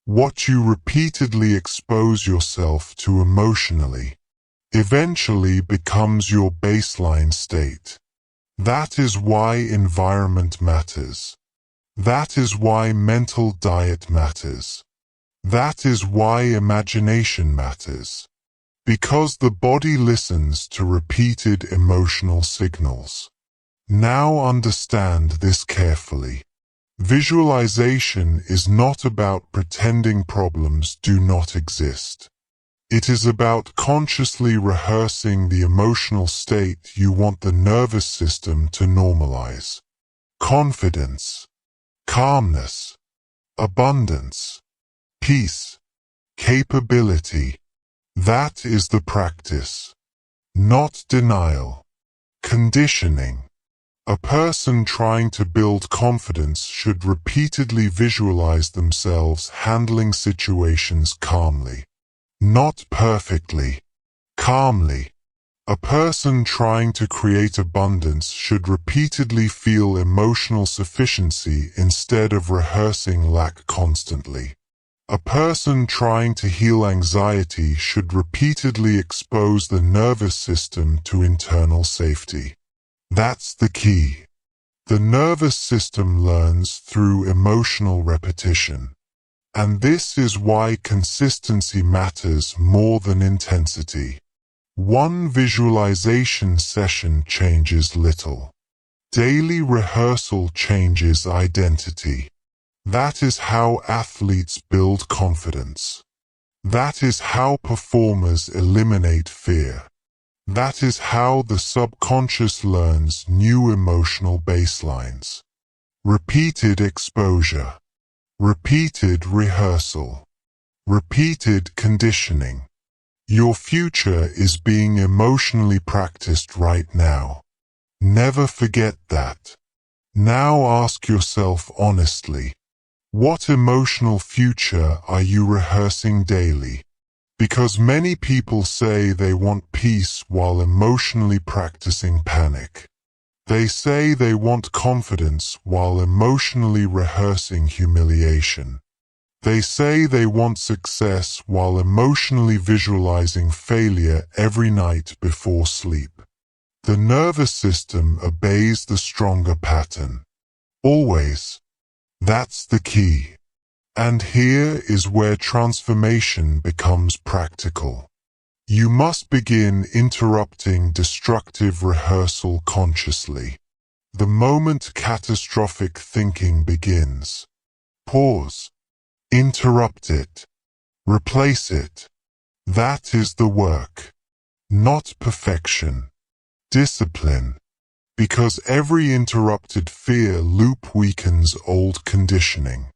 A: What you repeatedly expose yourself to emotionally eventually becomes your baseline state. That is why environment matters. That is why mental diet matters. That is why imagination matters. Because the body listens to repeated emotional signals. Now understand this carefully. Visualization is not about pretending problems do not exist. It is about consciously rehearsing the emotional state you want the nervous system to normalize. Confidence, calmness, abundance, peace, capability. That is the practice. Not denial. Conditioning. A person trying to build confidence should repeatedly visualize themselves handling situations calmly. Not perfectly. Calmly. A person trying to create abundance should repeatedly feel emotional sufficiency instead of rehearsing lack constantly. A person trying to heal anxiety should repeatedly expose the nervous system to internal safety. That's the key. The nervous system learns through emotional repetition. And this is why consistency matters more than intensity. One visualization session changes little. Daily rehearsal changes identity. That is how athletes build confidence. That is how performers eliminate fear. That is how the subconscious learns new emotional baselines. Repeated exposure. Repeated rehearsal. Repeated conditioning. Your future is being emotionally practiced right now. Never forget that. Now ask yourself honestly, what emotional future are you rehearsing daily? Because many people say they want peace while emotionally practicing panic. They say they want confidence while emotionally rehearsing humiliation. They say they want success while emotionally visualizing failure every night before sleep. The nervous system obeys the stronger pattern. Always. That's the key. And here is where transformation becomes practical. You must begin interrupting destructive rehearsal consciously. The moment catastrophic thinking begins. Pause. Interrupt it. Replace it. That is the work. Not perfection. Discipline. Because every interrupted fear loop weakens old conditioning.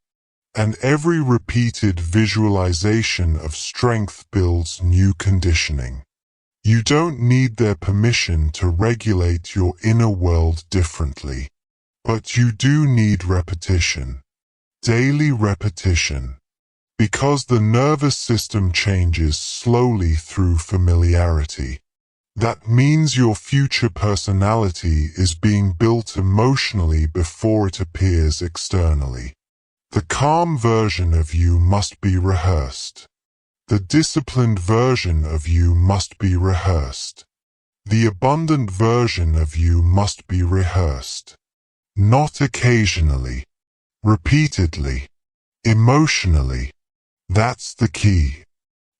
A: And every repeated visualization of strength builds new conditioning. You don't need their permission to regulate your inner world differently. But you do need repetition. Daily repetition. Because the nervous system changes slowly through familiarity. That means your future personality is being built emotionally before it appears externally. The calm version of you must be rehearsed. The disciplined version of you must be rehearsed. The abundant version of you must be rehearsed. Not occasionally. Repeatedly. Emotionally. That's the key.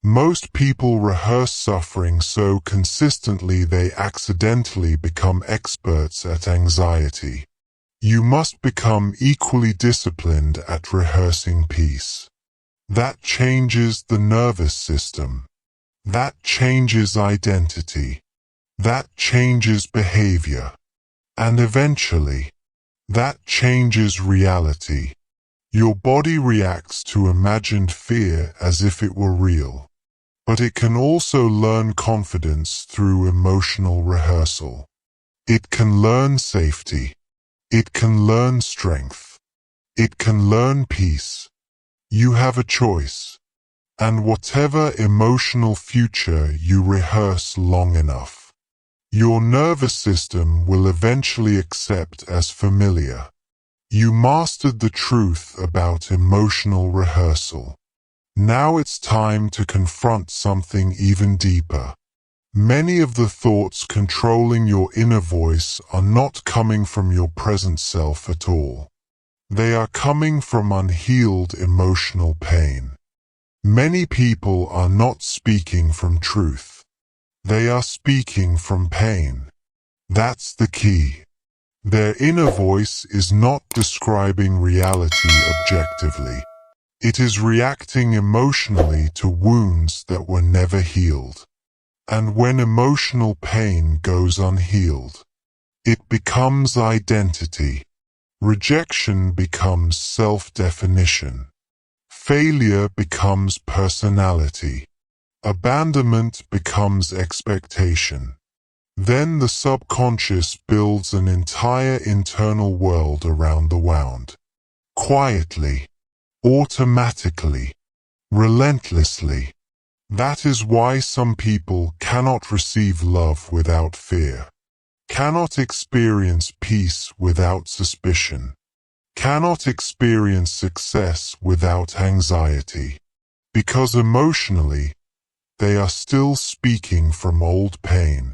A: Most people rehearse suffering so consistently they accidentally become experts at anxiety. You must become equally disciplined at rehearsing peace. That changes the nervous system. That changes identity. That changes behavior. And eventually, that changes reality. Your body reacts to imagined fear as if it were real. But it can also learn confidence through emotional rehearsal. It can learn safety. It can learn strength. It can learn peace. You have a choice. And whatever emotional future you rehearse long enough, your nervous system will eventually accept as familiar. You mastered the truth about emotional rehearsal. Now it's time to confront something even deeper. Many of the thoughts controlling your inner voice are not coming from your present self at all. They are coming from unhealed emotional pain. Many people are not speaking from truth. They are speaking from pain. That's the key. Their inner voice is not describing reality objectively. It is reacting emotionally to wounds that were never healed. And when emotional pain goes unhealed, it becomes identity. Rejection becomes self-definition. Failure becomes personality. Abandonment becomes expectation. Then the subconscious builds an entire internal world around the wound. Quietly. Automatically, relentlessly. That is why some people cannot receive love without fear, cannot experience peace without suspicion, cannot experience success without anxiety, because emotionally, they are still speaking from old pain.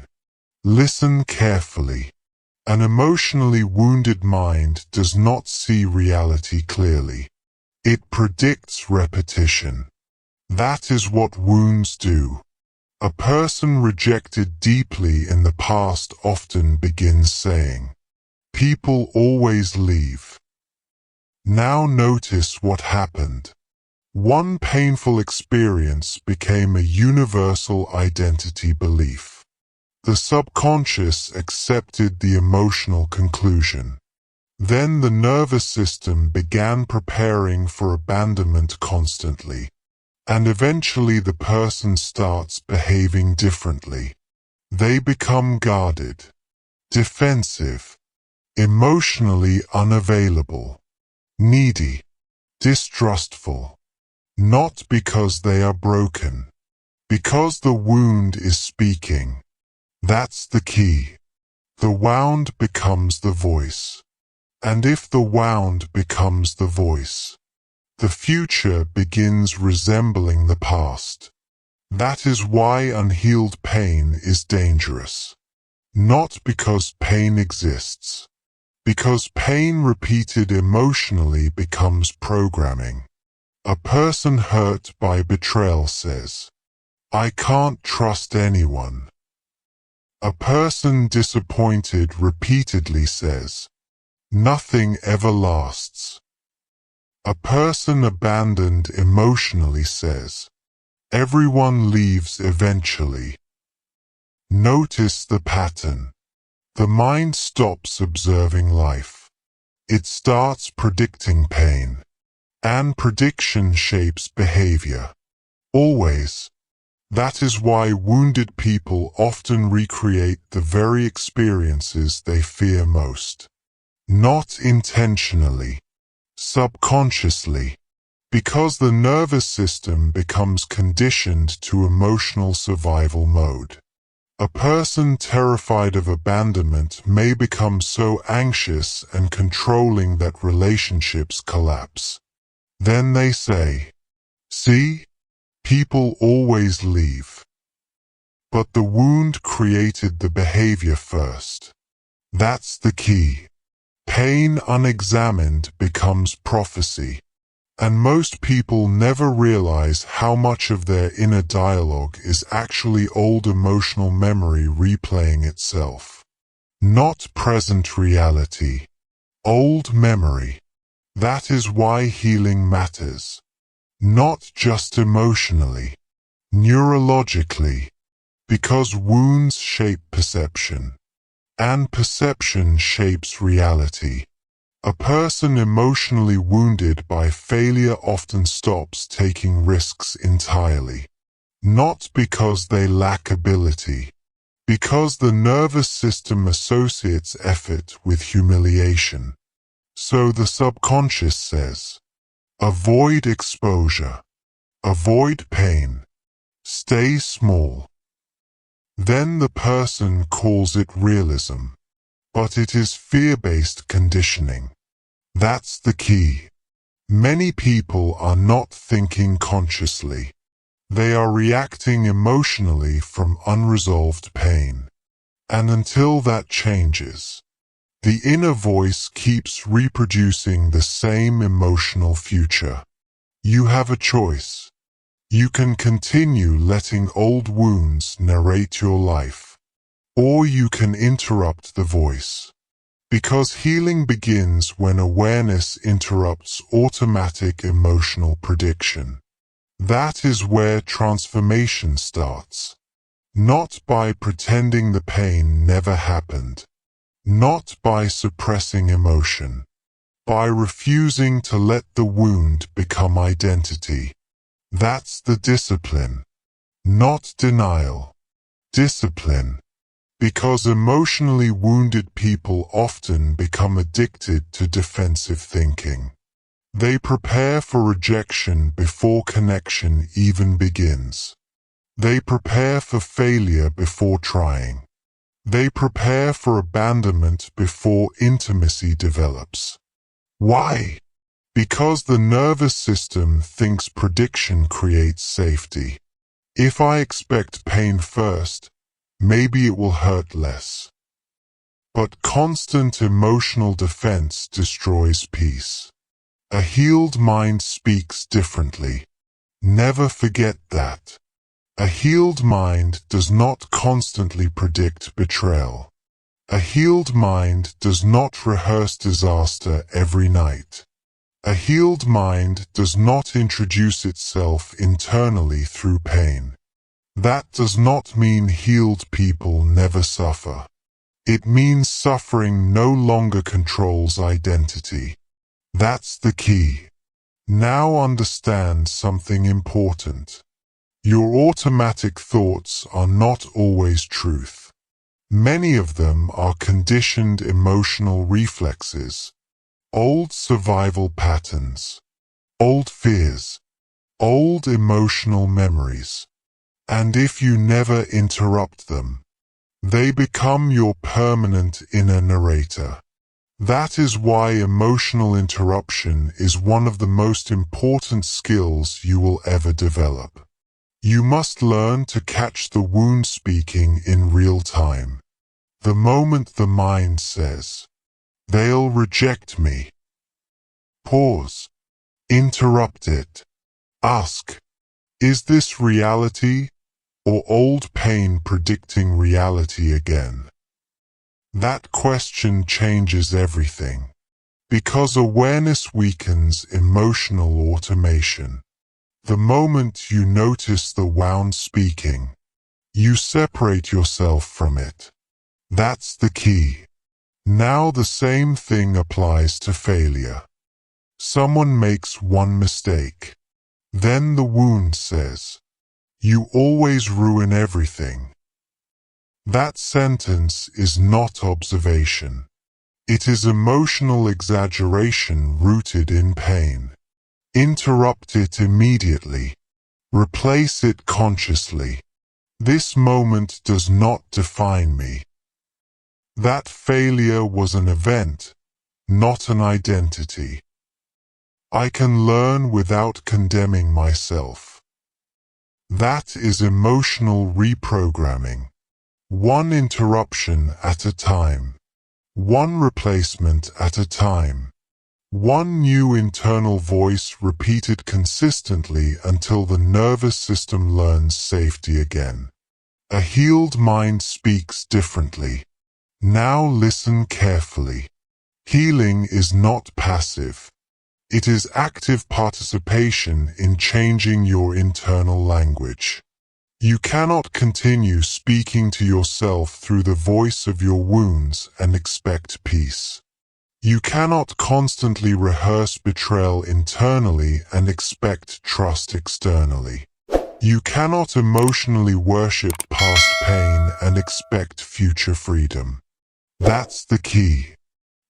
A: Listen carefully. An emotionally wounded mind does not see reality clearly. It predicts repetition. That is what wounds do. A person rejected deeply in the past often begins saying, "People always leave." Now notice what happened. One painful experience became a universal identity belief. The subconscious accepted the emotional conclusion. Then the nervous system began preparing for abandonment constantly, and eventually the person starts behaving differently. They become guarded, defensive, emotionally unavailable, needy, distrustful. Not because they are broken, because the wound is speaking. That's the key. The wound becomes the voice. And if the wound becomes the voice, the future begins resembling the past. That is why unhealed pain is dangerous. Not because pain exists. Because pain repeated emotionally becomes programming. A person hurt by betrayal says, "I can't trust anyone." A person disappointed repeatedly says, "Nothing ever lasts." A person abandoned emotionally says, "Everyone leaves eventually." Notice the pattern. The mind stops observing life. It starts predicting pain. And prediction shapes behavior. Always. That is why wounded people often recreate the very experiences they fear most. Not intentionally, subconsciously, because the nervous system becomes conditioned to emotional survival mode. A person terrified of abandonment may become so anxious and controlling that relationships collapse. Then they say, "See? People always leave." But the wound created the behavior first. That's the key. Pain unexamined becomes prophecy. And most people never realize how much of their inner dialogue is actually old emotional memory replaying itself. Not present reality. Old memory. That is why healing matters. Not just emotionally. Neurologically. Because wounds shape perception. And perception shapes reality. A person emotionally wounded by failure often stops taking risks entirely. Not because they lack ability, because the nervous system associates effort with humiliation. So the subconscious says, avoid exposure, avoid pain, stay small. Then the person calls it realism. But it is fear-based conditioning. That's the key. Many people are not thinking consciously. They are reacting emotionally from unresolved pain. And until that changes, the inner voice keeps reproducing the same emotional future. You have a choice. You can continue letting old wounds narrate your life, or you can interrupt the voice. Because healing begins when awareness interrupts automatic emotional prediction. That is where transformation starts. Not by pretending the pain never happened. Not by suppressing emotion. By refusing to let the wound become identity. That's the discipline. Not denial. Discipline. Because emotionally wounded people often become addicted to defensive thinking. They prepare for rejection before connection even begins. They prepare for failure before trying. They prepare for abandonment before intimacy develops. Why? Because the nervous system thinks prediction creates safety. If I expect pain first, maybe it will hurt less. But constant emotional defense destroys peace. A healed mind speaks differently. Never forget that. A healed mind does not constantly predict betrayal. A healed mind does not rehearse disaster every night. A healed mind does not introduce itself internally through pain. That does not mean healed people never suffer. It means suffering no longer controls identity. That's the key. Now understand something important. Your automatic thoughts are not always truth. Many of them are conditioned emotional reflexes, old survival patterns, old fears, old emotional memories. And if you never interrupt them, they become your permanent inner narrator. That is why emotional interruption is one of the most important skills you will ever develop. You must learn to catch the wound speaking in real time. The moment the mind says, "They'll reject me." Pause. Interrupt it. Ask, "Is this reality, or old pain predicting reality again?" That question changes everything. Because awareness weakens emotional automation. The moment you notice the wound speaking, you separate yourself from it. That's the key. Now the same thing applies to failure. Someone makes one mistake. Then the wound says, "You always ruin everything." That sentence is not observation. It is emotional exaggeration rooted in pain. Interrupt it immediately. Replace it consciously. This moment does not define me. That failure was an event, not an identity. I can learn without condemning myself. That is emotional reprogramming. One interruption at a time. One replacement at a time. One new internal voice repeated consistently until the nervous system learns safety again. A healed mind speaks differently. Now listen carefully. Healing is not passive. It is active participation in changing your internal language. You cannot continue speaking to yourself through the voice of your wounds and expect peace. You cannot constantly rehearse betrayal internally and expect trust externally. You cannot emotionally worship past pain and expect future freedom. That's the key.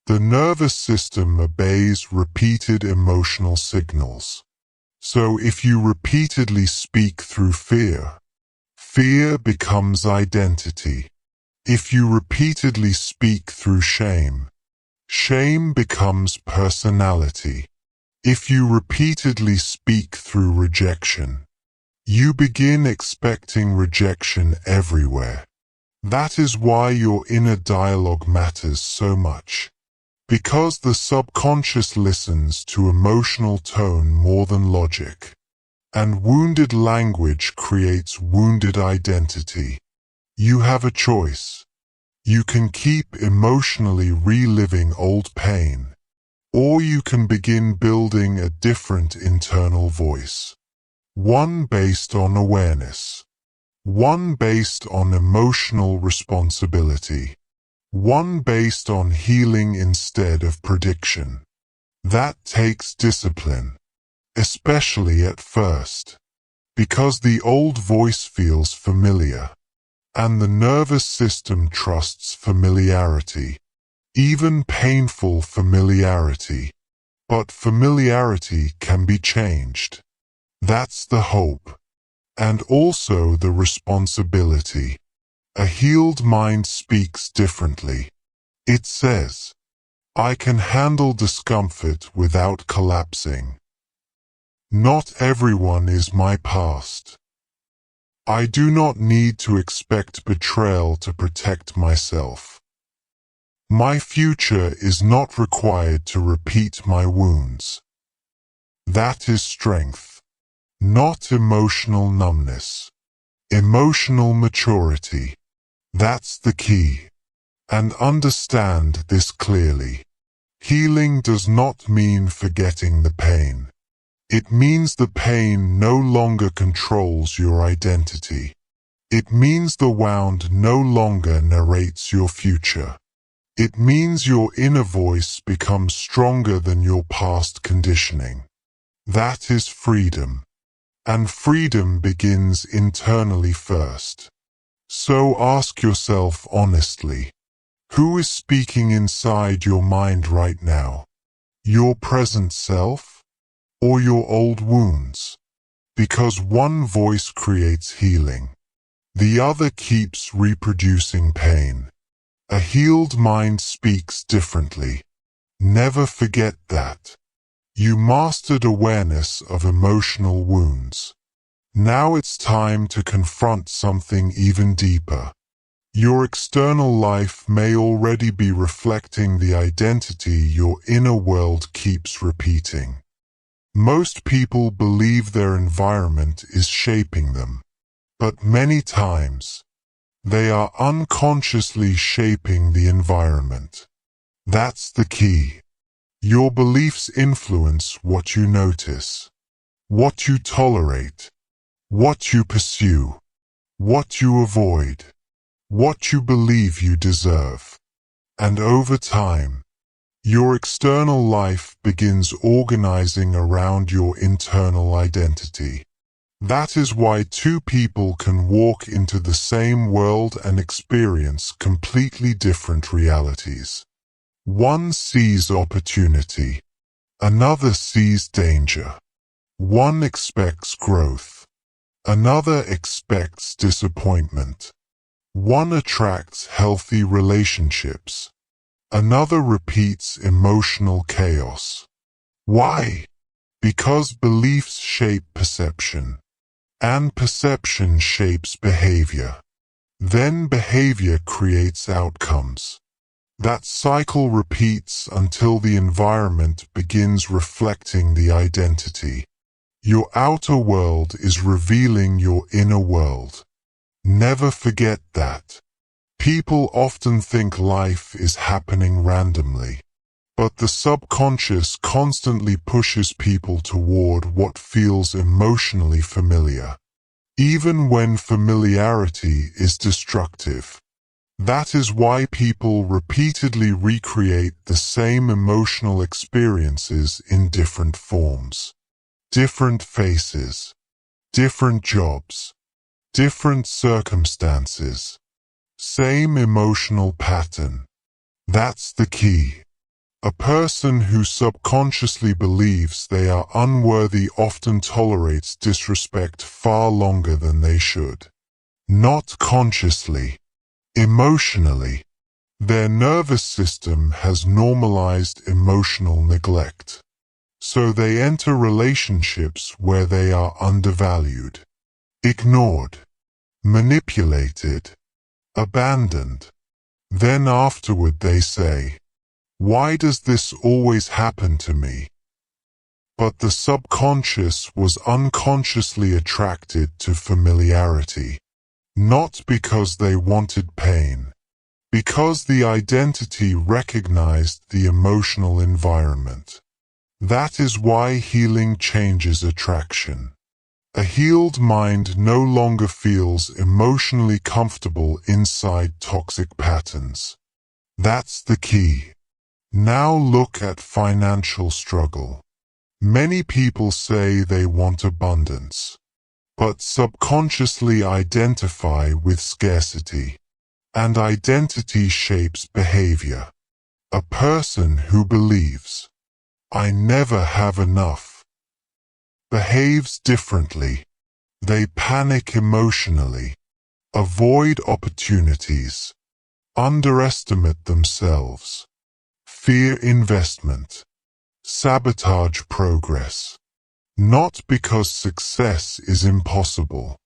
A: The nervous system obeys repeated emotional signals. So if you repeatedly speak through fear, fear becomes identity. If you repeatedly speak through shame, shame becomes personality. If you repeatedly speak through rejection, you begin expecting rejection everywhere. That is why your inner dialogue matters so much. Because the subconscious listens to emotional tone more than logic. And wounded language creates wounded identity. You have a choice. You can keep emotionally reliving old pain, or you can begin building a different internal voice. One based on awareness. One based on emotional responsibility. One based on healing instead of prediction. That takes discipline, especially at first, because the old voice feels familiar, and the nervous system trusts familiarity, even painful familiarity. But familiarity can be changed. That's the hope, and also the responsibility. A healed mind speaks differently. It says, I can handle discomfort without collapsing. Not everyone is my past. I do not need to expect betrayal to protect myself. My future is not required to repeat my wounds. That is strength, not emotional numbness. Emotional maturity. That's the key. And understand this clearly. Healing does not mean forgetting the pain. It means the pain no longer controls your identity. It means the wound no longer narrates your future. It means your inner voice becomes stronger than your past conditioning. That is freedom. And freedom begins internally first. So ask yourself honestly, who is speaking inside your mind right now? Your present self? Or your old wounds? Because one voice creates healing. The other keeps reproducing pain. A healed mind speaks differently. Never forget that. You mastered awareness of emotional wounds. Now it's time to confront something even deeper. Your external life may already be reflecting the identity your inner world keeps repeating. Most people believe their environment is shaping them, but many times, they are unconsciously shaping the environment. That's the key. Your beliefs influence what you notice, what you tolerate, what you pursue, what you avoid, what you believe you deserve. And over time, your external life begins organizing around your internal identity. That is why two people can walk into the same world and experience completely different realities. One sees opportunity. Another sees danger. One expects growth. Another expects disappointment. One attracts healthy relationships. Another repeats emotional chaos. Why? Because beliefs shape perception. And perception shapes behavior. Then behavior creates outcomes. That cycle repeats until the environment begins reflecting the identity. Your outer world is revealing your inner world. Never forget that. People often think life is happening randomly. But the subconscious constantly pushes people toward what feels emotionally familiar. Even when familiarity is destructive. That is why people repeatedly recreate the same emotional experiences in different forms, different faces, different jobs, different circumstances, same emotional pattern. That's the key. A person who subconsciously believes they are unworthy often tolerates disrespect far longer than they should. Not consciously. Emotionally, their nervous system has normalized emotional neglect. So they enter relationships where they are undervalued, ignored, manipulated, abandoned. Then afterward they say, "Why does this always happen to me?" But the subconscious was unconsciously attracted to familiarity. Not because they wanted pain, because the identity recognized the emotional environment. That is why healing changes attraction. A healed mind no longer feels emotionally comfortable inside toxic patterns. That's the key. Now look at financial struggle. Many people say they want abundance, but subconsciously identify with scarcity. And identity shapes behavior. A person who believes, "I never have enough," behaves differently. They panic emotionally, avoid opportunities, underestimate themselves, fear investment, sabotage progress. Not because success is impossible,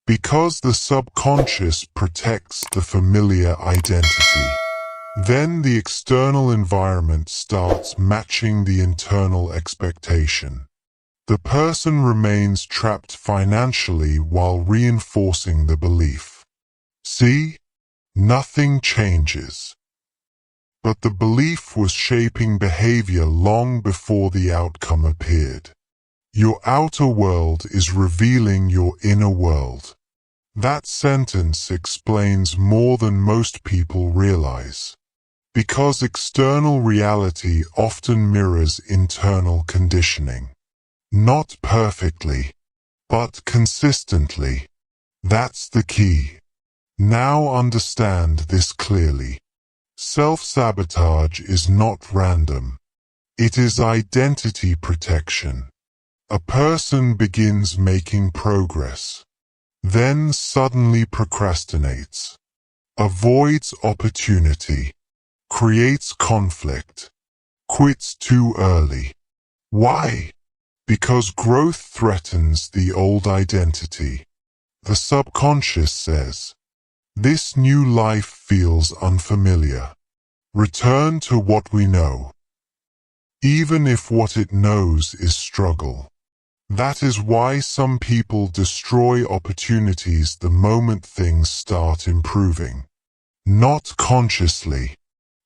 A: because the subconscious protects the familiar identity. Then the external environment starts matching the internal expectation. The person remains trapped financially while reinforcing the belief. See? Nothing changes. But the belief was shaping behavior long before the outcome appeared. Your outer world is revealing your inner world. That sentence explains more than most people realize. Because external reality often mirrors internal conditioning. Not perfectly, but consistently. That's the key. Now understand this clearly. Self-sabotage is not random. It is identity protection. A person begins making progress, then suddenly procrastinates, avoids opportunity, creates conflict, quits too early. Why? Because growth threatens the old identity. The subconscious says, "This new life feels unfamiliar. Return to what we know." Even if what it knows is struggle. That is why some people destroy opportunities the moment things start improving. Not consciously,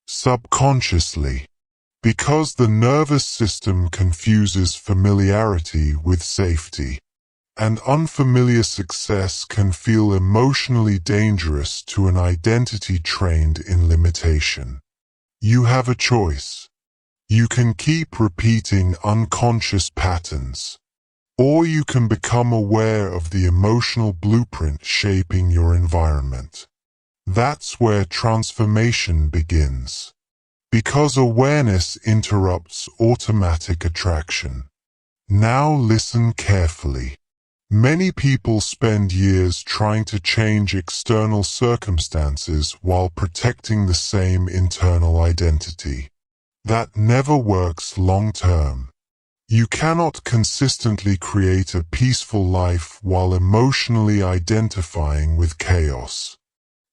A: subconsciously. Because the nervous system confuses familiarity with safety. And unfamiliar success can feel emotionally dangerous to an identity trained in limitation. You have a choice. You can keep repeating unconscious patterns. Or you can become aware of the emotional blueprint shaping your environment. That's where transformation begins. Because awareness interrupts automatic attraction. Now listen carefully. Many people spend years trying to change external circumstances while protecting the same internal identity. That never works long term. You cannot consistently create a peaceful life while emotionally identifying with chaos.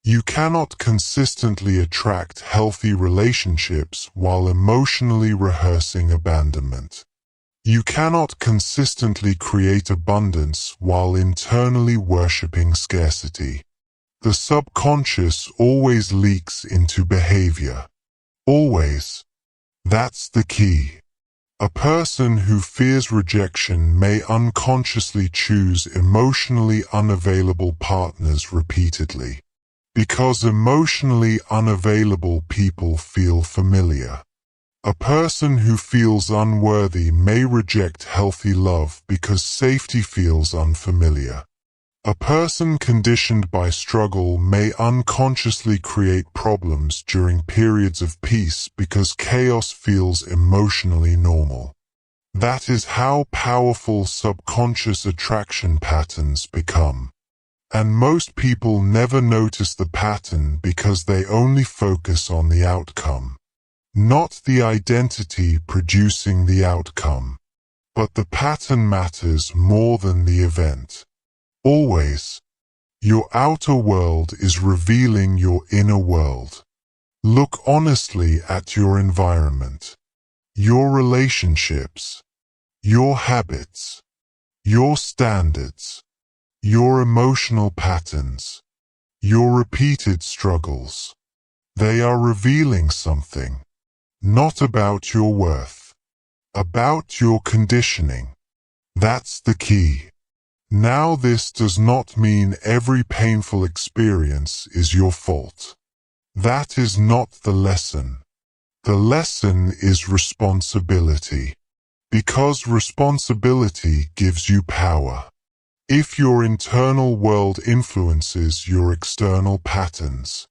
A: You cannot consistently attract healthy relationships while emotionally rehearsing abandonment. You cannot consistently create abundance while internally worshipping scarcity. The subconscious always leaks into behavior. Always. That's the key. A person who fears rejection may unconsciously choose emotionally unavailable partners repeatedly. Because emotionally unavailable people feel familiar. A person who feels unworthy may reject healthy love because safety feels unfamiliar. A person conditioned by struggle may unconsciously create problems during periods of peace because chaos feels emotionally normal. That is how powerful subconscious attraction patterns become. And most people never notice the pattern because they only focus on the outcome. Not the identity producing the outcome. But the pattern matters more than the event. Always. Your outer world is revealing your inner world. Look honestly at your environment. Your relationships. Your habits. Your standards. Your emotional patterns. Your repeated struggles. They are revealing something. Not about your worth. About your conditioning. That's the key. Now this does not mean every painful experience is your fault. That is not the lesson. The lesson is responsibility. Because responsibility gives you power. If your internal world influences your external patterns,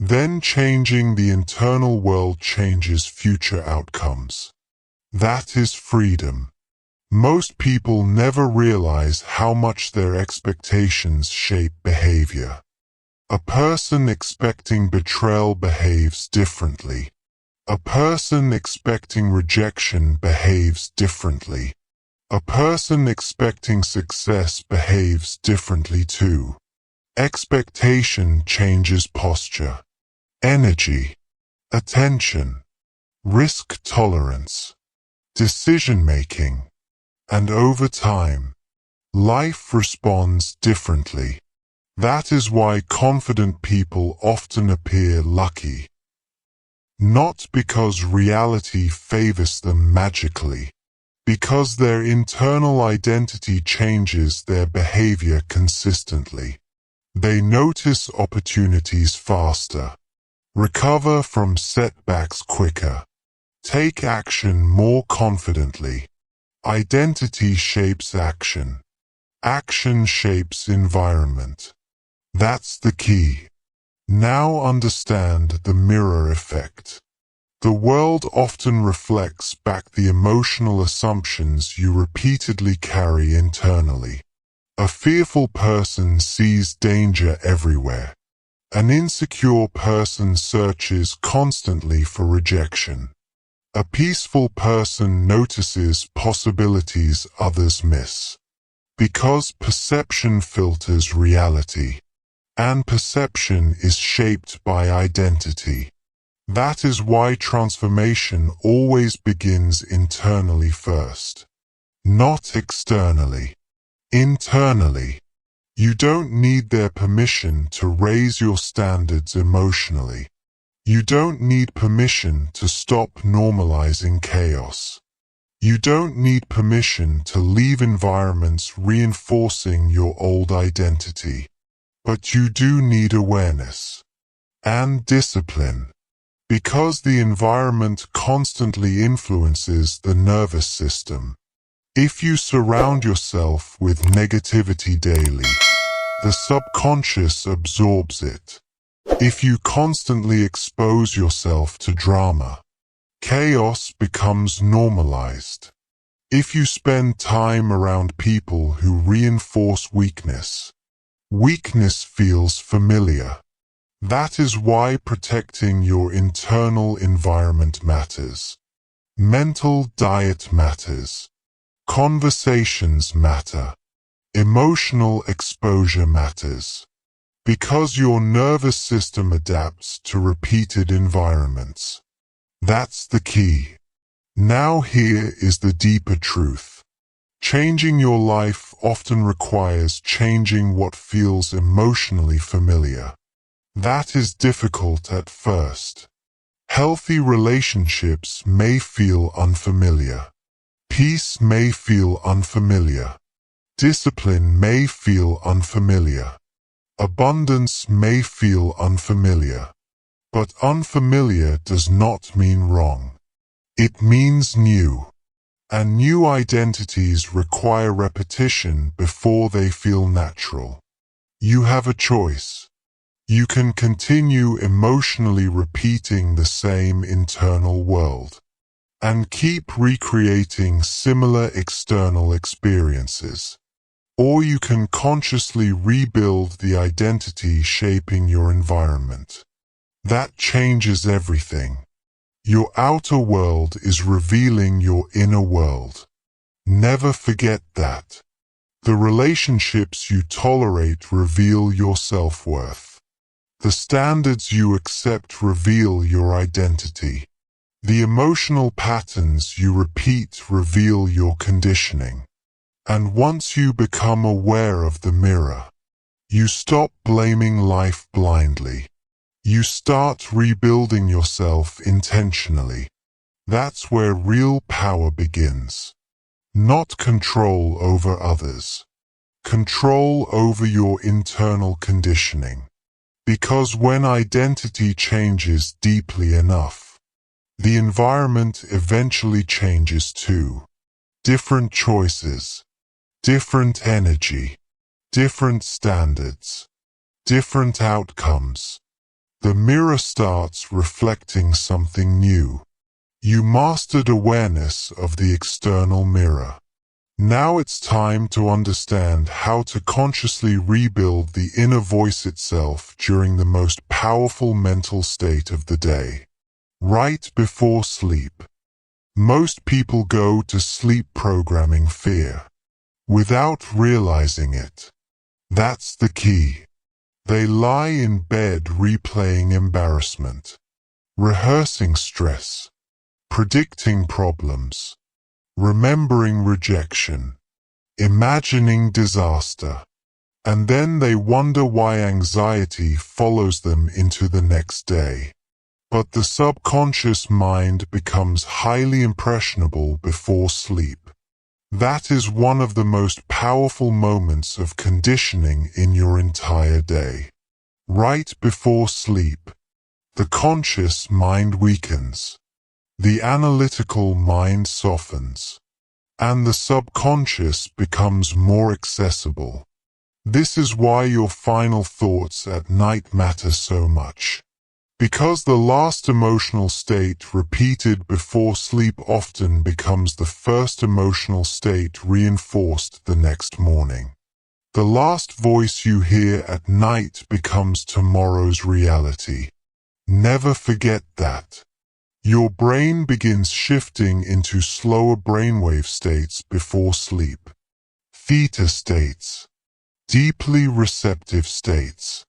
A: then changing the internal world changes future outcomes. That is freedom. Most people never realize how much their expectations shape behavior. A person expecting betrayal behaves differently. A person expecting rejection behaves differently. A person expecting success behaves differently too. Expectation changes posture, energy, attention, risk tolerance, decision-making, and over time, life responds differently. That is why confident people often appear lucky. Not because reality favors them magically. Because their internal identity changes their behavior consistently. They notice opportunities faster, recover from setbacks quicker, take action more confidently. Identity shapes action. Action shapes environment. That's the key. Now understand the mirror effect. The world often reflects back the emotional assumptions you repeatedly carry internally. A fearful person sees danger everywhere. An insecure person searches constantly for rejection. A peaceful person notices possibilities others miss. Because perception filters reality. And perception is shaped by identity. That is why transformation always begins internally first. Not externally. Internally. You don't need their permission to raise your standards emotionally. You don't need permission to stop normalizing chaos. You don't need permission to leave environments reinforcing your old identity. But you do need awareness. And discipline. Because the environment constantly influences the nervous system. If you surround yourself with negativity daily, the subconscious absorbs it. If you constantly expose yourself to drama, chaos becomes normalized. If you spend time around people who reinforce weakness, weakness feels familiar. That is why protecting your internal environment matters. Mental diet matters. Conversations matter. Emotional exposure matters. Because your nervous system adapts to repeated environments. That's the key. Now here is the deeper truth. Changing your life often requires changing what feels emotionally familiar. That is difficult at first. Healthy relationships may feel unfamiliar. Peace may feel unfamiliar. Discipline may feel unfamiliar. Abundance may feel unfamiliar, but unfamiliar does not mean wrong. It means new, and new identities require repetition before they feel natural. You have a choice. You can continue emotionally repeating the same internal world, and keep recreating similar external experiences. Or you can consciously rebuild the identity shaping your environment. That changes everything. Your outer world is revealing your inner world. Never forget that. The relationships you tolerate reveal your self-worth. The standards you accept reveal your identity. The emotional patterns you repeat reveal your conditioning. And once you become aware of the mirror, you stop blaming life blindly. You start rebuilding yourself intentionally. That's where real power begins. Not control over others. Control over your internal conditioning. Because when identity changes deeply enough, the environment eventually changes too. Different choices, different energy, different standards, different outcomes. The mirror starts reflecting something new. You mastered awareness of the external mirror. Now it's time to understand how to consciously rebuild the inner voice itself during the most powerful mental state of the day. Right before sleep. Most people go to sleep programming fear, without realizing it. That's the key. They lie in bed replaying embarrassment, rehearsing stress, predicting problems, remembering rejection, imagining disaster, and then they wonder why anxiety follows them into the next day. But the subconscious mind becomes highly impressionable before sleep. That is one of the most powerful moments of conditioning in your entire day. Right before sleep, the conscious mind weakens, the analytical mind softens, and the subconscious becomes more accessible. This is why your final thoughts at night matter so much. Because the last emotional state repeated before sleep often becomes the first emotional state reinforced the next morning. The last voice you hear at night becomes tomorrow's reality. Never forget that. Your brain begins shifting into slower brainwave states before sleep. Theta states. Deeply receptive states.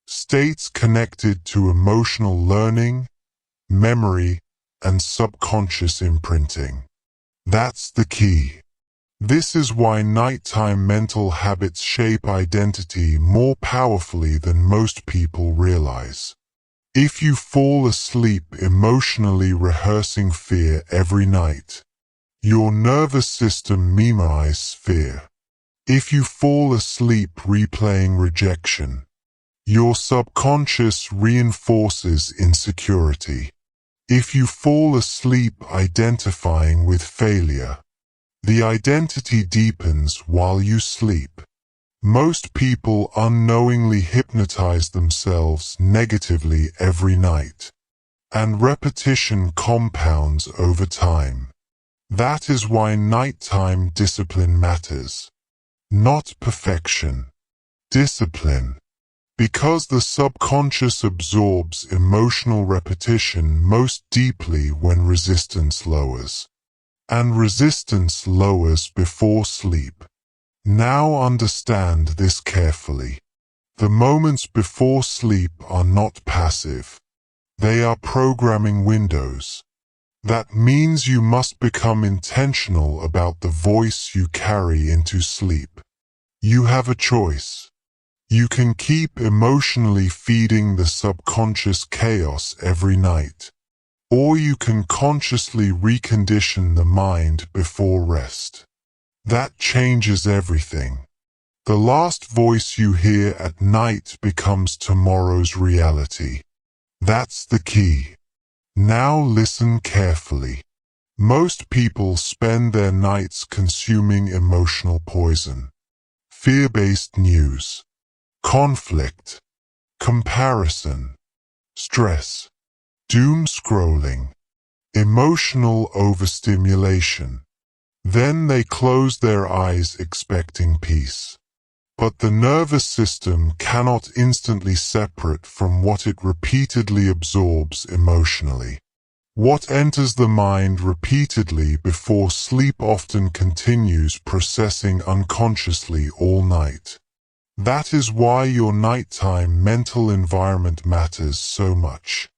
A: States connected to emotional learning, memory, and subconscious imprinting. That's the key. This is why nighttime mental habits shape identity more powerfully than most people realize. If you fall asleep emotionally rehearsing fear every night, your nervous system memorizes fear. If you fall asleep replaying rejection, your subconscious reinforces insecurity. If you fall asleep identifying with failure, the identity deepens while you sleep. Most people unknowingly hypnotize themselves negatively every night, and repetition compounds over time. That is why nighttime discipline matters. Not perfection. Discipline. Because the subconscious absorbs emotional repetition most deeply when resistance lowers. And resistance lowers before sleep. Now understand this carefully. The moments before sleep are not passive. They are programming windows. That means you must become intentional about the voice you carry into sleep. You have a choice. You can keep emotionally feeding the subconscious chaos every night, or you can consciously recondition the mind before rest. That changes everything. The last voice you hear at night becomes tomorrow's reality. That's the key. Now listen carefully. Most people spend their nights consuming emotional poison. Fear-based news, conflict, comparison, stress, doom scrolling, emotional overstimulation. Then they close their eyes expecting peace. But the nervous system cannot instantly separate from what it repeatedly absorbs emotionally. What enters the mind repeatedly before sleep often continues processing unconsciously all night. That is why your nighttime mental environment matters so much.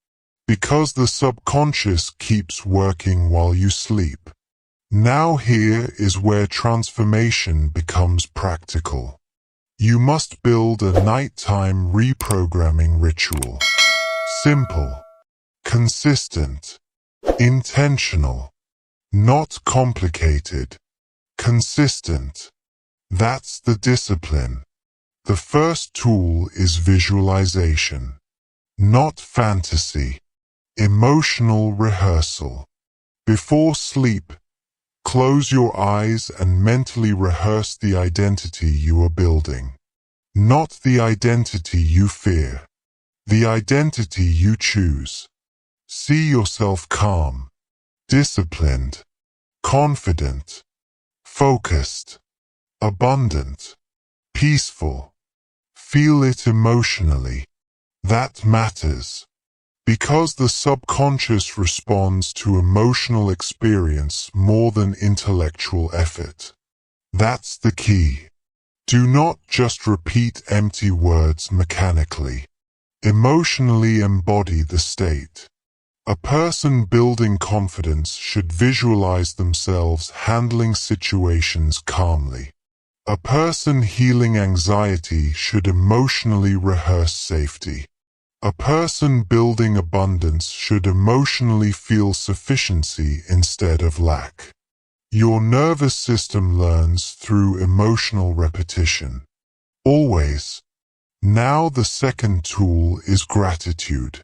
A: Because the subconscious keeps working while you sleep. Now here is where transformation becomes practical. You must build a nighttime reprogramming ritual. Simple, consistent, intentional, not complicated, consistent. That's the discipline. The first tool is visualization, not fantasy, emotional rehearsal. Before sleep, close your eyes and mentally rehearse the identity you are building. Not the identity you fear, the identity you choose. See yourself calm, disciplined, confident, focused, abundant, peaceful. Feel it emotionally. That matters. Because the subconscious responds to emotional experience more than intellectual effort. That's the key. Do not just repeat empty words mechanically. Emotionally embody the state. A person building confidence should visualize themselves handling situations calmly. A person healing anxiety should emotionally rehearse safety. A person building abundance should emotionally feel sufficiency instead of lack. Your nervous system learns through emotional repetition. Always. Now the second tool is gratitude.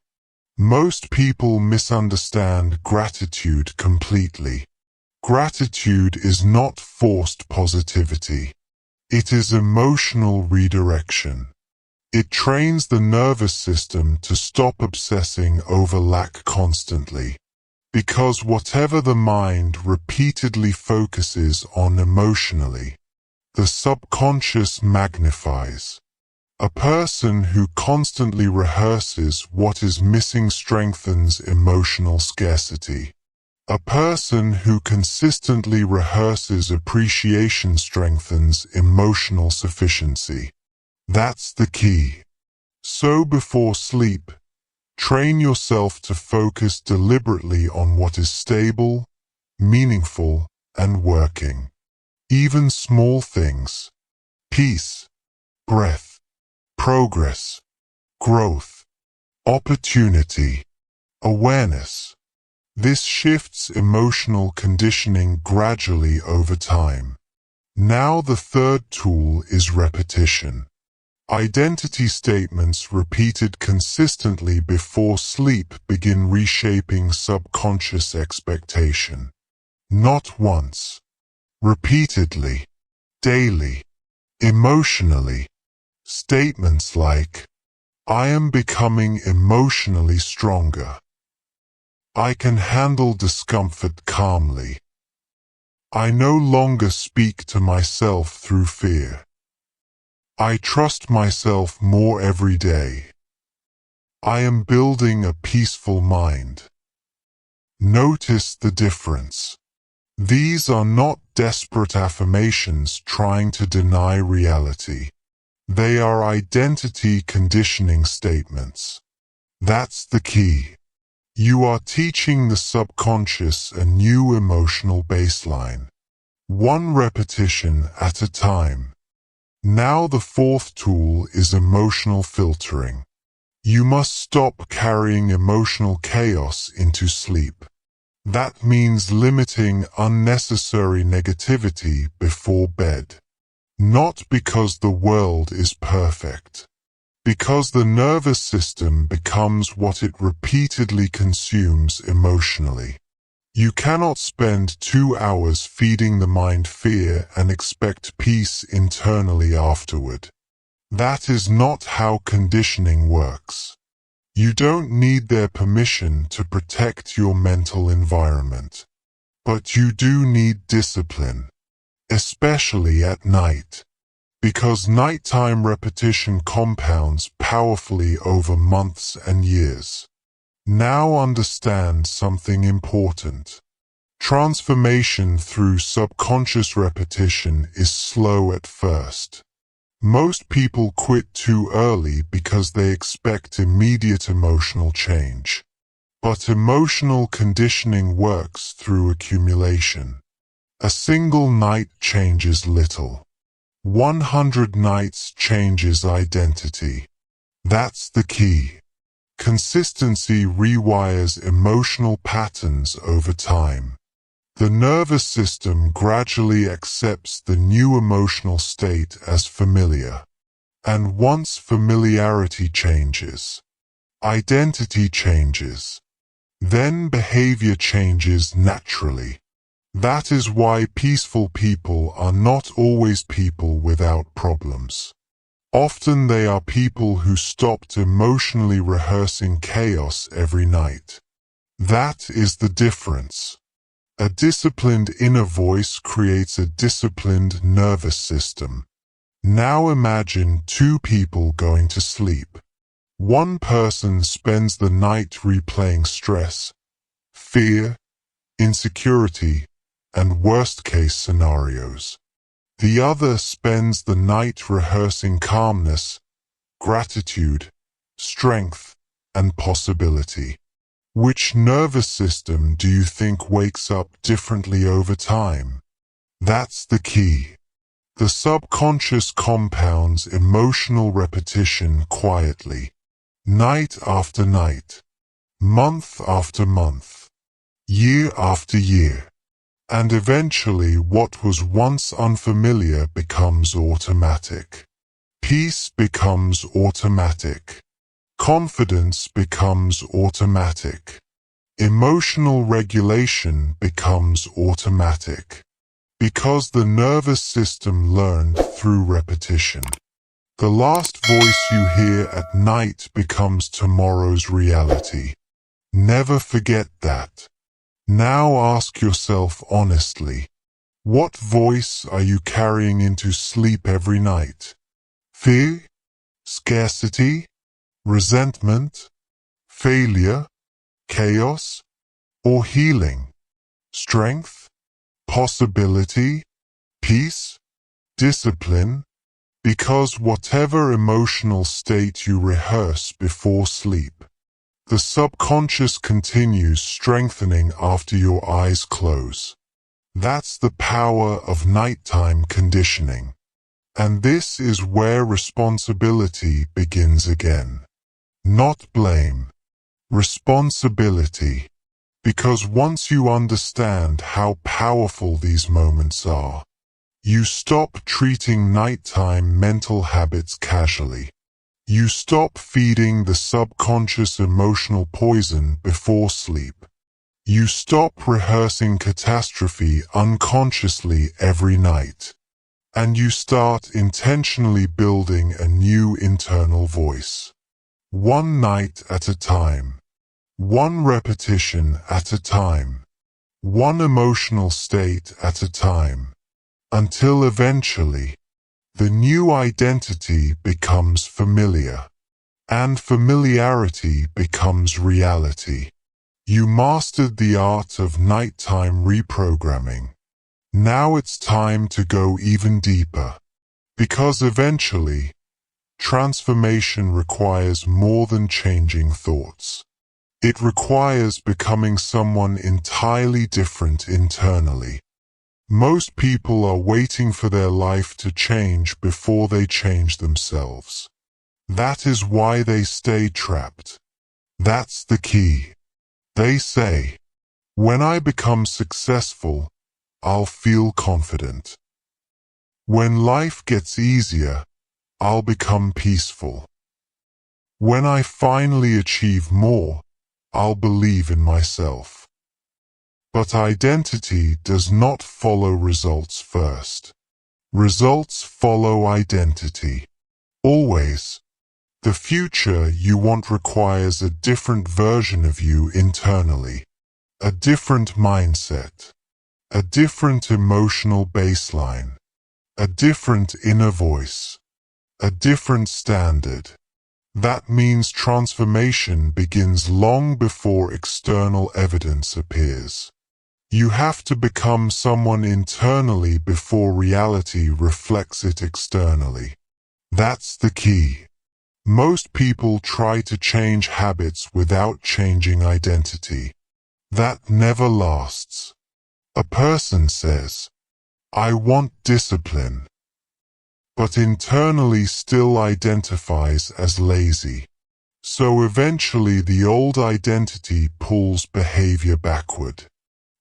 A: Most people misunderstand gratitude completely. Gratitude is not forced positivity. It is emotional redirection. It trains the nervous system to stop obsessing over lack constantly. Because whatever the mind repeatedly focuses on emotionally, the subconscious magnifies. A person who constantly rehearses what is missing strengthens emotional scarcity. A person who consistently rehearses appreciation strengthens emotional sufficiency. That's the key. So before sleep, train yourself to focus deliberately on what is stable, meaningful, and working. Even small things. Peace, breath, progress, growth, opportunity, awareness. This shifts emotional conditioning gradually over time. Now the third tool is repetition. Identity statements repeated consistently before sleep begin reshaping subconscious expectation. Not once. Repeatedly. Daily. Emotionally. Statements like, I am becoming emotionally stronger. I can handle discomfort calmly. I no longer speak to myself through fear. I trust myself more every day. I am building a peaceful mind. Notice the difference. These are not desperate affirmations trying to deny reality. They are identity conditioning statements. That's the key. You are teaching the subconscious a new emotional baseline. One repetition at a time. Now the fourth tool is emotional filtering. You must stop carrying emotional chaos into sleep. That means limiting unnecessary negativity before bed. Not because the world is perfect. Because the nervous system becomes what it repeatedly consumes emotionally. You cannot spend 2 hours feeding the mind fear and expect peace internally afterward. That is not how conditioning works. You don't need their permission to protect your mental environment. But you do need discipline, especially at night. Because nighttime repetition compounds powerfully over months and years. Now understand something important. Transformation through subconscious repetition is slow at first. Most people quit too early because they expect immediate emotional change. But emotional conditioning works through accumulation. A single night changes little. 100 nights changes identity. That's the key. Consistency rewires emotional patterns over time. The nervous system gradually accepts the new emotional state as familiar. And once familiarity changes, identity changes. Then behavior changes naturally. That is why peaceful people are not always people without problems. Often they are people who stopped emotionally rehearsing chaos every night. That is the difference. A disciplined inner voice creates a disciplined nervous system. Now imagine 2 people going to sleep. One person spends the night replaying stress, fear, insecurity, and worst-case scenarios. The other spends the night rehearsing calmness, gratitude, strength, and possibility. Which nervous system do you think wakes up differently over time? That's the key. The subconscious compounds emotional repetition quietly, night after night, month after month, year after year. And eventually what was once unfamiliar becomes automatic. Peace becomes automatic. Confidence becomes automatic. Emotional regulation becomes automatic. Because the nervous system learned through repetition. The last voice you hear at night becomes tomorrow's reality. Never forget that. Now ask yourself honestly, what voice are you carrying into sleep every night? Fear? Scarcity? Resentment? Failure? Chaos? Or healing? Strength? Possibility? Peace? Discipline? Because whatever emotional state you rehearse before sleep, the subconscious continues strengthening after your eyes close. That's the power of nighttime conditioning. And this is where responsibility begins again. Not blame. Responsibility. Because once you understand how powerful these moments are, you stop treating nighttime mental habits casually. You stop feeding the subconscious emotional poison before sleep. You stop rehearsing catastrophe unconsciously every night. And you start intentionally building a new internal voice. One night at a time. One repetition at a time. One emotional state at a time. Until eventually, the new identity becomes familiar, and familiarity becomes reality. You mastered the art of nighttime reprogramming. Now it's time to go even deeper. Because eventually, transformation requires more than changing thoughts. It requires becoming someone entirely different internally. Most people are waiting for their life to change before they change themselves. That is why they stay trapped. That's the key. They say, when I become successful, I'll feel confident. When life gets easier, I'll become peaceful. When I finally achieve more, I'll believe in myself. But identity does not follow results first. Results follow identity. Always. The future you want requires a different version of you internally, a different mindset, a different emotional baseline, a different inner voice, a different standard. That means transformation begins long before external evidence appears. You have to become someone internally before reality reflects it externally. That's the key. Most people try to change habits without changing identity. That never lasts. A person says, "I want discipline," but internally still identifies as lazy. So eventually the old identity pulls behavior backward.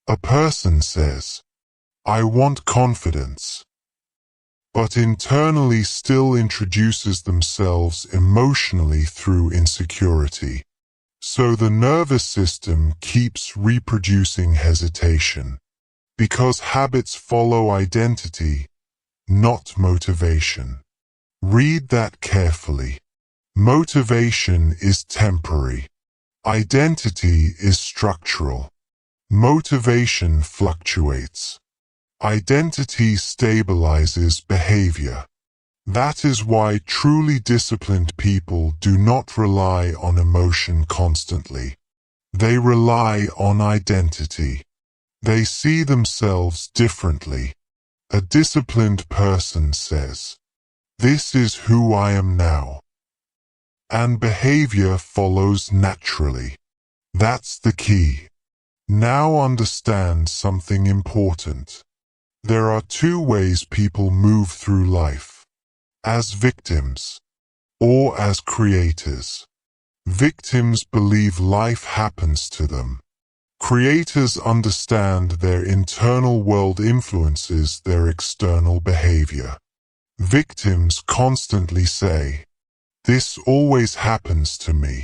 A: A person says, "I want confidence," but internally still introduces themselves emotionally through insecurity. So the nervous system keeps reproducing hesitation, because habits follow identity, not motivation. Read that carefully. Motivation is temporary. Identity is structural. Motivation fluctuates. Identity stabilizes behavior. That is why truly disciplined people do not rely on emotion constantly. They rely on identity. They see themselves differently. A disciplined person says, "This is who I am now." And behavior follows naturally. That's the key. Now understand something important. There are two ways people move through life: as victims or as creators. Victims believe life happens to them. Creators understand their internal world influences their external behavior. Victims constantly say, "This always happens to me.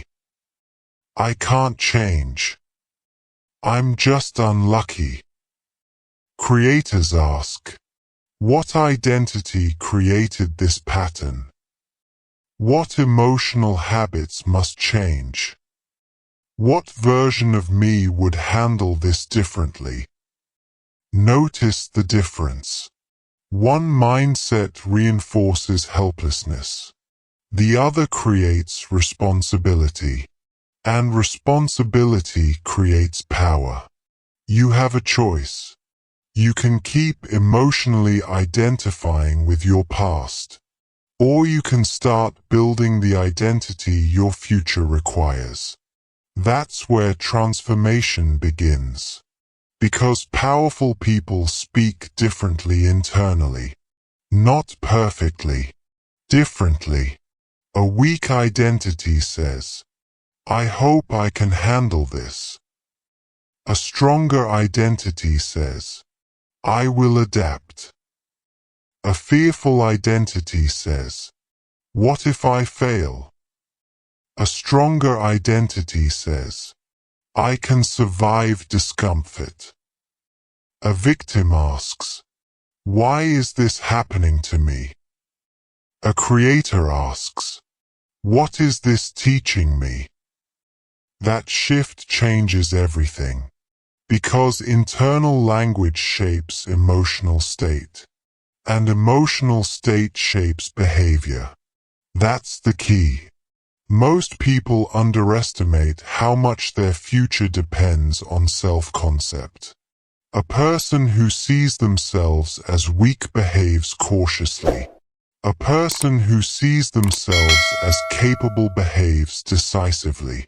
A: I can't change. I'm just unlucky." Creators ask, what identity created this pattern? What emotional habits must change? What version of me would handle this differently? Notice the difference. One mindset reinforces helplessness. The other creates responsibility. And responsibility creates power. You have a choice. You can keep emotionally identifying with your past, or you can start building the identity your future requires. That's where transformation begins. Because powerful people speak differently internally. Not perfectly. Differently. A weak identity says, "I hope I can handle this." A stronger identity says, "I will adapt." A fearful identity says, "What if I fail?" A stronger identity says, "I can survive discomfort." A victim asks, "Why is this happening to me?" A creator asks, "What is this teaching me?" That shift changes everything. Because internal language shapes emotional state. And emotional state shapes behavior. That's the key. Most people underestimate how much their future depends on self-concept. A person who sees themselves as weak behaves cautiously. A person who sees themselves as capable behaves decisively.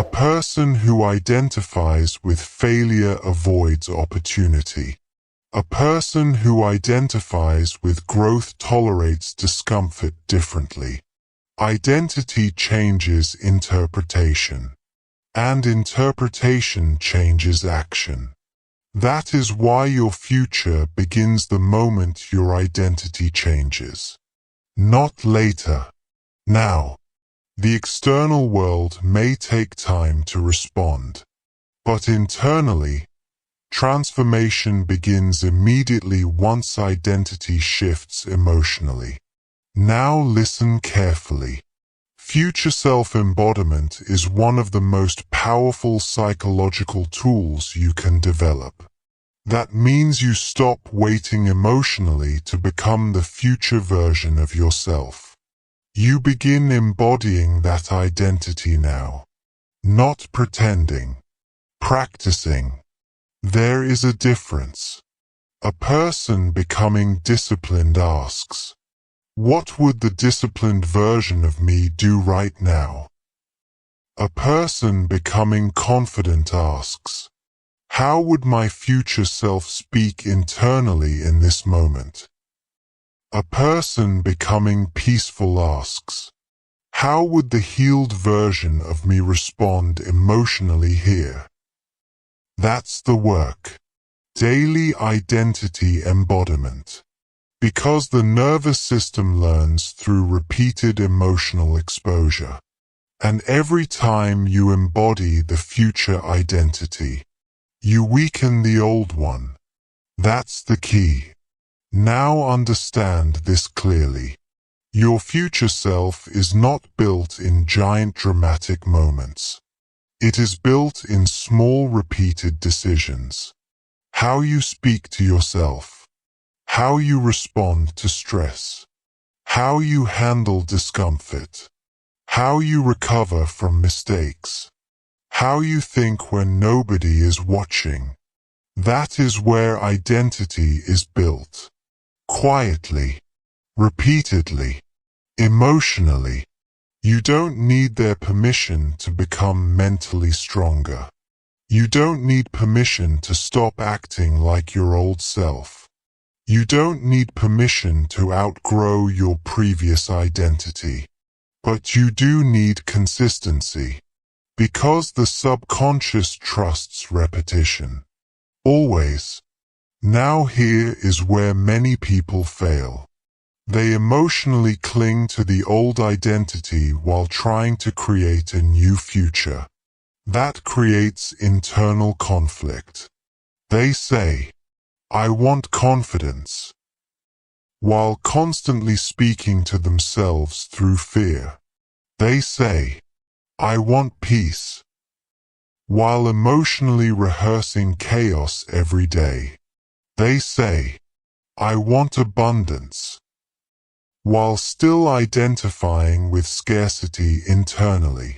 A: A person who identifies with failure avoids opportunity. A person who identifies with growth tolerates discomfort differently. Identity changes interpretation. And interpretation changes action. That is why your future begins the moment your identity changes. Not later. Now. The external world may take time to respond, but internally, transformation begins immediately once identity shifts emotionally. Now listen carefully. Future self-embodiment is one of the most powerful psychological tools you can develop. That means you stop waiting emotionally to become the future version of yourself. You begin embodying that identity now. Not pretending. Practicing. There is a difference. A person becoming disciplined asks, "What would the disciplined version of me do right now?" A person becoming confident asks, "How would my future self speak internally in this moment?" A person becoming peaceful asks, "How would the healed version of me respond emotionally here?" That's the work. Daily identity embodiment. Because the nervous system learns through repeated emotional exposure. And every time you embody the future identity, you weaken the old one. That's the key. Now understand this clearly. Your future self is not built in giant dramatic moments. It is built in small repeated decisions. How you speak to yourself. How you respond to stress. How you handle discomfort. How you recover from mistakes. How you think when nobody is watching. That is where identity is built. Quietly, repeatedly, emotionally. You don't need their permission to become mentally stronger. You don't need permission to stop acting like your old self. You don't need permission to outgrow your previous identity. But you do need consistency. Because the subconscious trusts repetition. Always. Now here is where many people fail. They emotionally cling to the old identity while trying to create a new future. That creates internal conflict. They say, "I want confidence," while constantly speaking to themselves through fear. They say, "I want peace," while emotionally rehearsing chaos every day. They say, "I want abundance," while still identifying with scarcity internally.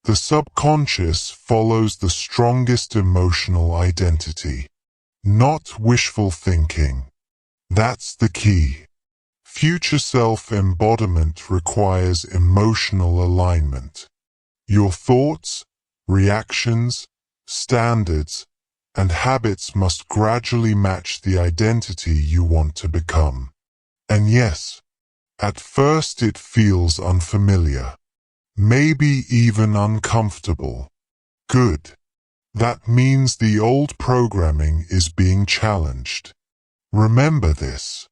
A: The subconscious follows the strongest emotional identity, not wishful thinking. That's the key. Future self-embodiment requires emotional alignment. Your thoughts, reactions, standards, and habits must gradually match the identity you want to become. And yes, at first it feels unfamiliar, maybe even uncomfortable. Good. That means the old programming is being challenged. Remember this.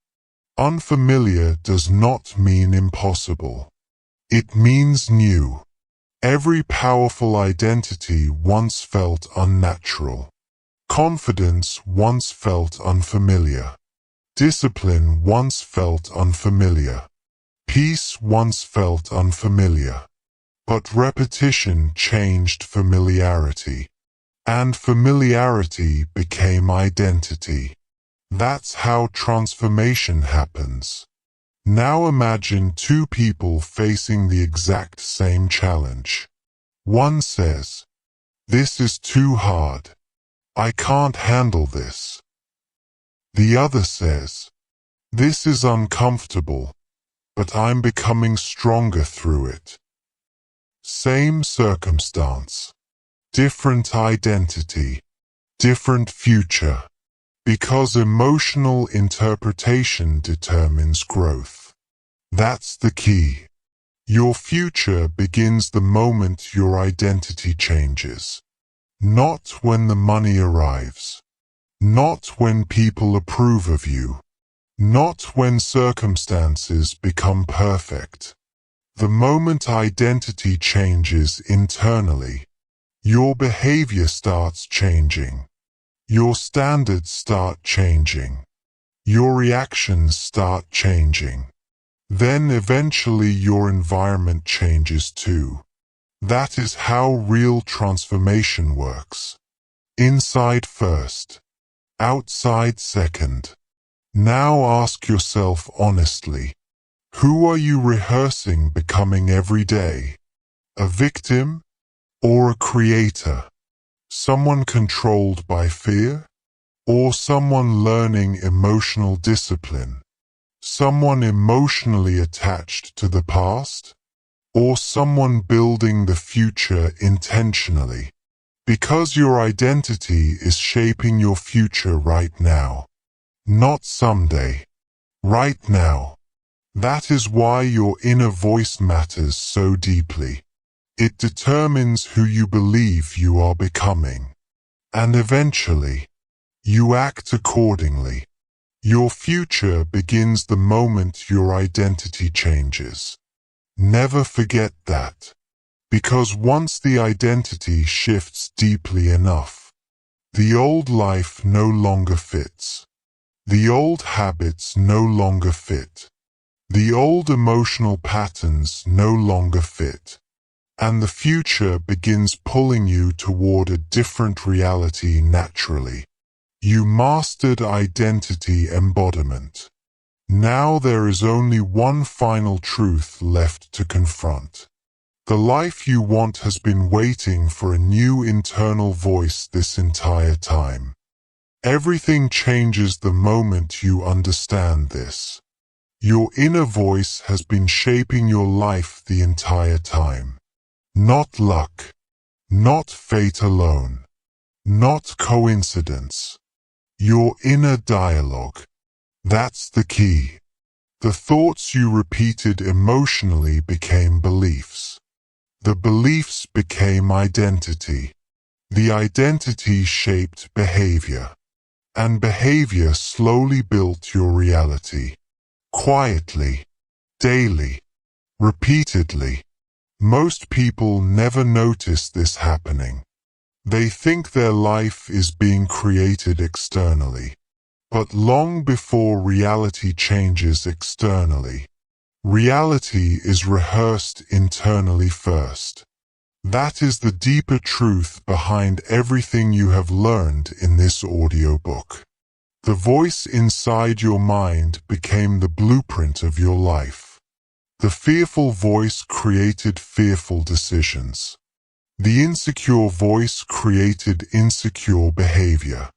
A: Unfamiliar does not mean impossible. It means new. Every powerful identity once felt unnatural. Confidence once felt unfamiliar. Discipline once felt unfamiliar. Peace once felt unfamiliar. But repetition changed familiarity. And familiarity became identity. That's how transformation happens. Now imagine two people facing the exact same challenge. One says, "This is too hard. I can't handle this." The other says, "This is uncomfortable, but I'm becoming stronger through it." Same circumstance. Different identity. Different future. Because emotional interpretation determines growth. That's the key. Your future begins the moment your identity changes. Not when the money arrives. Not when people approve of you. Not when circumstances become perfect. The moment identity changes internally, your behavior starts changing. Your standards start changing. Your reactions start changing. Then eventually your environment changes too. That is how real transformation works. Inside first, outside second. Now ask yourself honestly, who are you rehearsing becoming every day? A victim or a creator? Someone controlled by fear? Or someone learning emotional discipline? Someone emotionally attached to the past? Or someone building the future intentionally? Because your identity is shaping your future right now. Not someday. Right now. That is why your inner voice matters so deeply. It determines who you believe you are becoming. And eventually, you act accordingly. Your future begins the moment your identity changes. Never forget that. Because once the identity shifts deeply enough, the old life no longer fits. The old habits no longer fit. The old emotional patterns no longer fit. And the future begins pulling you toward a different reality naturally. You mastered identity embodiment. Now there is only one final truth left to confront. The life you want has been waiting for a new internal voice this entire time. Everything changes the moment you understand this. Your inner voice has been shaping your life the entire time. Not luck. Not fate alone. Not coincidence. Your inner dialogue. That's the key. The thoughts you repeated emotionally became beliefs. The beliefs became identity. The identity shaped behavior. And behavior slowly built your reality. Quietly. Daily. Repeatedly. Most people never notice this happening. They think their life is being created externally. But long before reality changes externally, reality is rehearsed internally first. That is the deeper truth behind everything you have learned in this audiobook. The voice inside your mind became the blueprint of your life. The fearful voice created fearful decisions. The insecure voice created insecure behavior.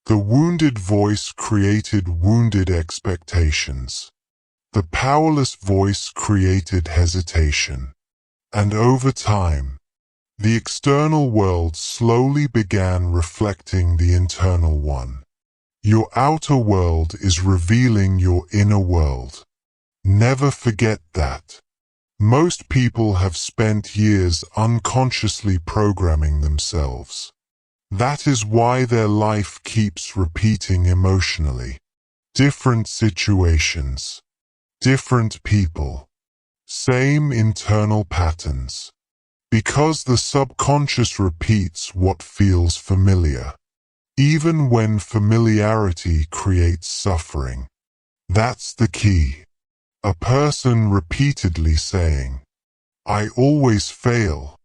A: The wounded voice created wounded expectations. The powerless voice created hesitation. And over time, the external world slowly began reflecting the internal one. Your outer world is revealing your inner world. Never forget that. Most people have spent years unconsciously programming themselves. That is why their life keeps repeating emotionally. Different situations. Different people. Same internal patterns. Because the subconscious repeats what feels familiar. Even when familiarity creates suffering. That's the key. A person repeatedly saying, "I always fail,"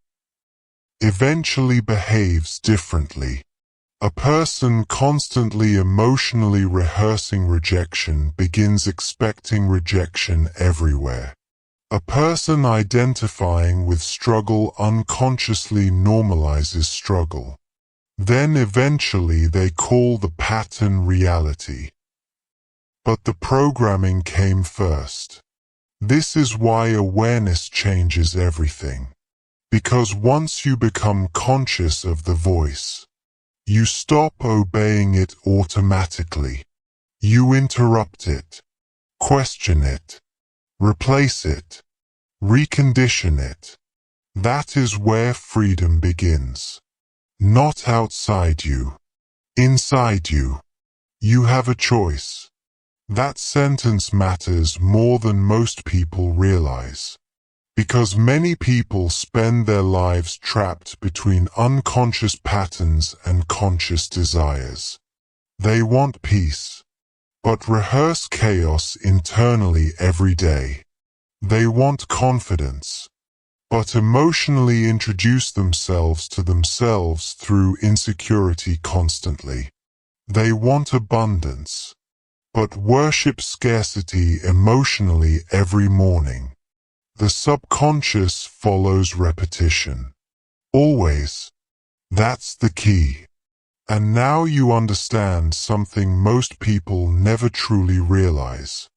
A: eventually behaves differently. A person constantly emotionally rehearsing rejection begins expecting rejection everywhere. A person identifying with struggle unconsciously normalizes struggle. Then eventually they call the pattern reality. But the programming came first. This is why awareness changes everything. Because once you become conscious of the voice, you stop obeying it automatically. You interrupt it, question it, replace it, recondition it. That is where freedom begins. Not outside you. Inside you, you have a choice. That sentence matters more than most people realize. Because many people spend their lives trapped between unconscious patterns and conscious desires. They want peace, but rehearse chaos internally every day. They want confidence, but emotionally introduce themselves to themselves through insecurity constantly. They want abundance, but worship scarcity emotionally every morning. The subconscious follows repetition. Always. That's the key. And now you understand something most people never truly realize.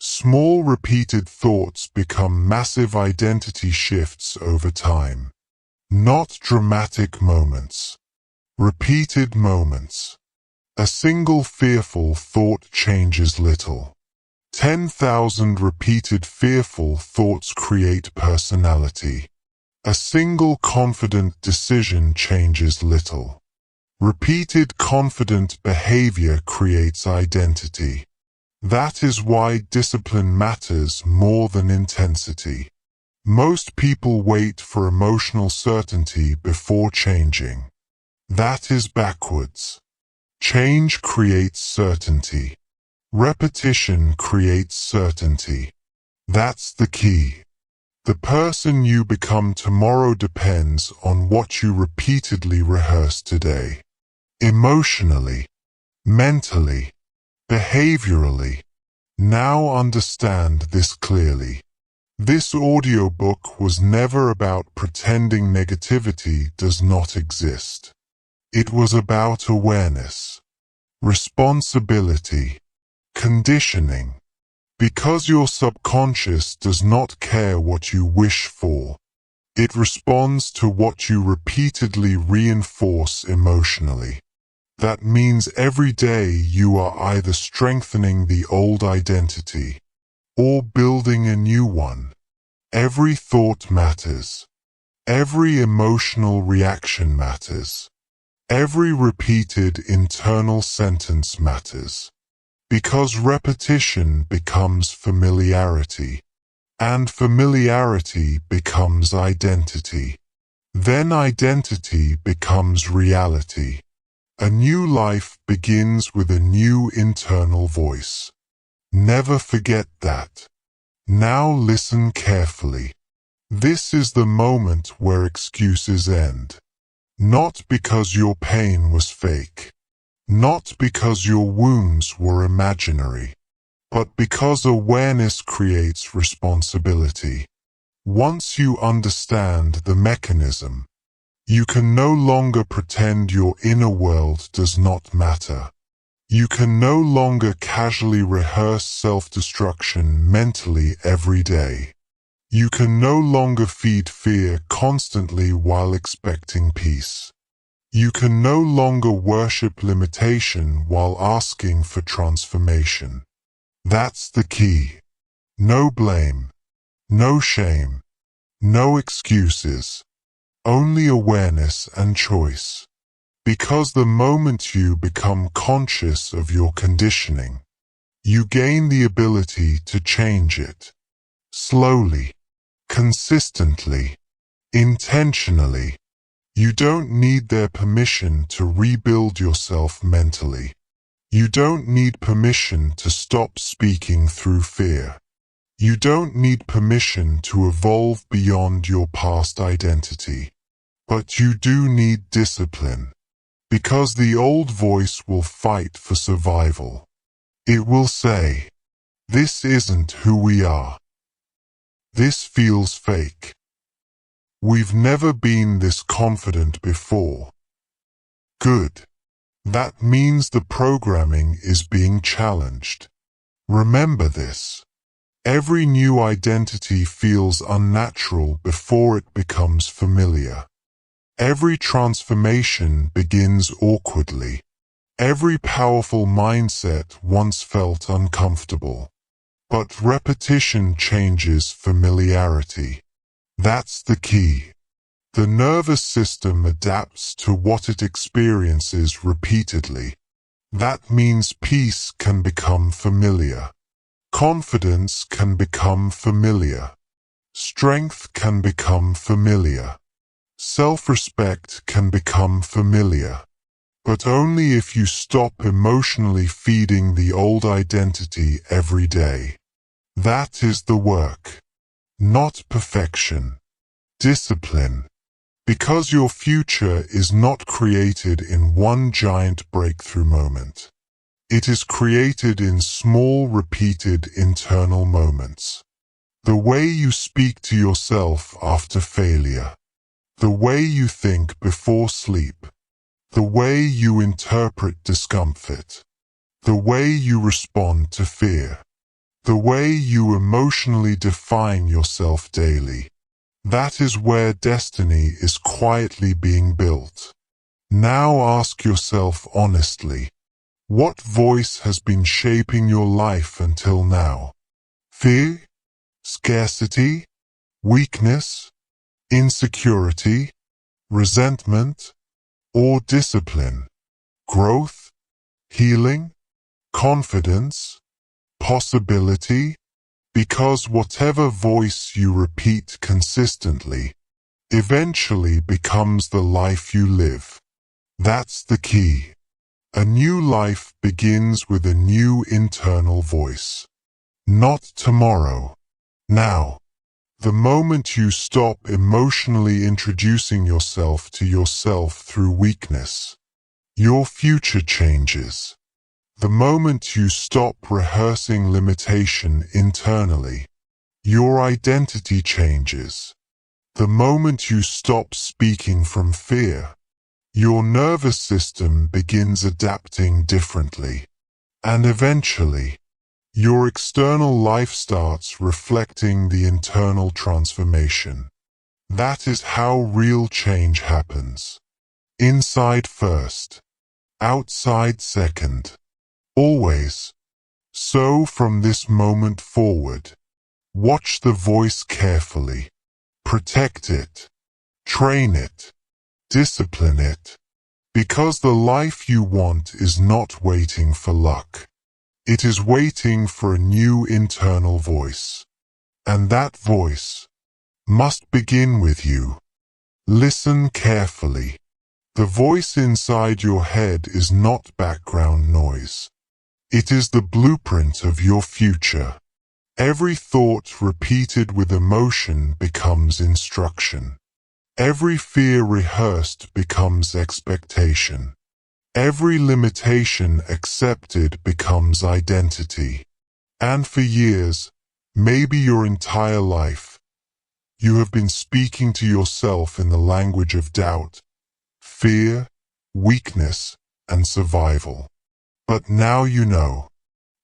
A: Small repeated thoughts become massive identity shifts over time. Not dramatic moments. Repeated moments. A single fearful thought changes little. 10,000 repeated fearful thoughts create personality. A single confident decision changes little. Repeated confident behavior creates identity. That is why discipline matters more than intensity. Most people wait for emotional certainty before changing. That is backwards. Change creates certainty. Repetition creates certainty. That's the key. The person you become tomorrow depends on what you repeatedly rehearse today. Emotionally, mentally, behaviorally. Now understand this clearly. This audiobook was never about pretending negativity does not exist. It was about awareness, responsibility, conditioning. Because your subconscious does not care what you wish for. It responds to what you repeatedly reinforce emotionally. That means every day you are either strengthening the old identity or building a new one. Every thought matters. Every emotional reaction matters. Every repeated internal sentence matters. Because repetition becomes familiarity, and familiarity becomes identity. Then identity becomes reality. A new life begins with a new internal voice. Never forget that. Now listen carefully. This is the moment where excuses end. Not because your pain was fake. Not because your wounds were imaginary, but because awareness creates responsibility. Once you understand the mechanism, you can no longer pretend your inner world does not matter. You can no longer casually rehearse self-destruction mentally every day. You can no longer feed fear constantly while expecting peace. You can no longer worship limitation while asking for transformation. That's the key. No blame. No shame. No excuses. Only awareness and choice. Because the moment you become conscious of your conditioning, you gain the ability to change it. Slowly. Consistently. Intentionally. You don't need their permission to rebuild yourself mentally. You don't need permission to stop speaking through fear. You don't need permission to evolve beyond your past identity. But you do need discipline. Because the old voice will fight for survival. It will say, "This isn't who we are. This feels fake. We've never been this confident before." Good. That means the programming is being challenged. Remember this. Every new identity feels unnatural before it becomes familiar. Every transformation begins awkwardly. Every powerful mindset once felt uncomfortable. But repetition changes familiarity. That's the key. The nervous system adapts to what it experiences repeatedly. That means peace can become familiar. Confidence can become familiar. Strength can become familiar. Self-respect can become familiar. But only if you stop emotionally feeding the old identity every day. That is the work. Not perfection. Discipline. Because your future is not created in one giant breakthrough moment. It is created in small, repeated internal moments. The way you speak to yourself after failure. The way you think before sleep. The way you interpret discomfort. The way you respond to fear. The way you emotionally define yourself daily. That is where destiny is quietly being built. Now ask yourself honestly, what voice has been shaping your life until now? Fear? Scarcity? Weakness? Insecurity? Resentment? Or discipline? Growth? Healing? Confidence? Possibility? Because whatever voice you repeat consistently, eventually becomes the life you live. That's the key. A new life begins with a new internal voice. Not tomorrow. Now. The moment you stop emotionally introducing yourself to yourself through weakness, your future changes. The moment you stop rehearsing limitation internally, your identity changes. The moment you stop speaking from fear, your nervous system begins adapting differently. And eventually, your external life starts reflecting the internal transformation. That is how real change happens. Inside first, outside second. Always. So from this moment forward, watch the voice carefully. Protect it. Train it. Discipline it. Because the life you want is not waiting for luck. It is waiting for a new internal voice. And that voice must begin with you. Listen carefully. The voice inside your head is not background noise. It is the blueprint of your future. Every thought repeated with emotion becomes instruction. Every fear rehearsed becomes expectation. Every limitation accepted becomes identity. And for years, maybe your entire life, you have been speaking to yourself in the language of doubt, fear, weakness, and survival. But now you know.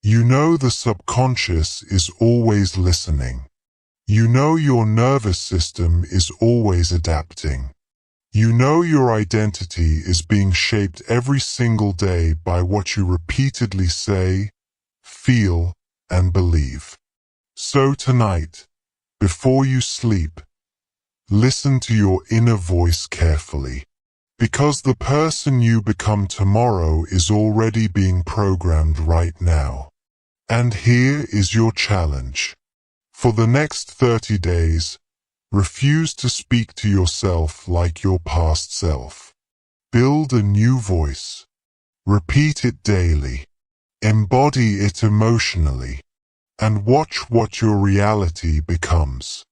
A: You know the subconscious is always listening. You know your nervous system is always adapting. You know your identity is being shaped every single day by what you repeatedly say, feel, and believe. So tonight, before you sleep, listen to your inner voice carefully. Because the person you become tomorrow is already being programmed right now. And here is your challenge. For the next 30 days, refuse to speak to yourself like your past self. Build a new voice. Repeat it daily. Embody it emotionally. And watch what your reality becomes.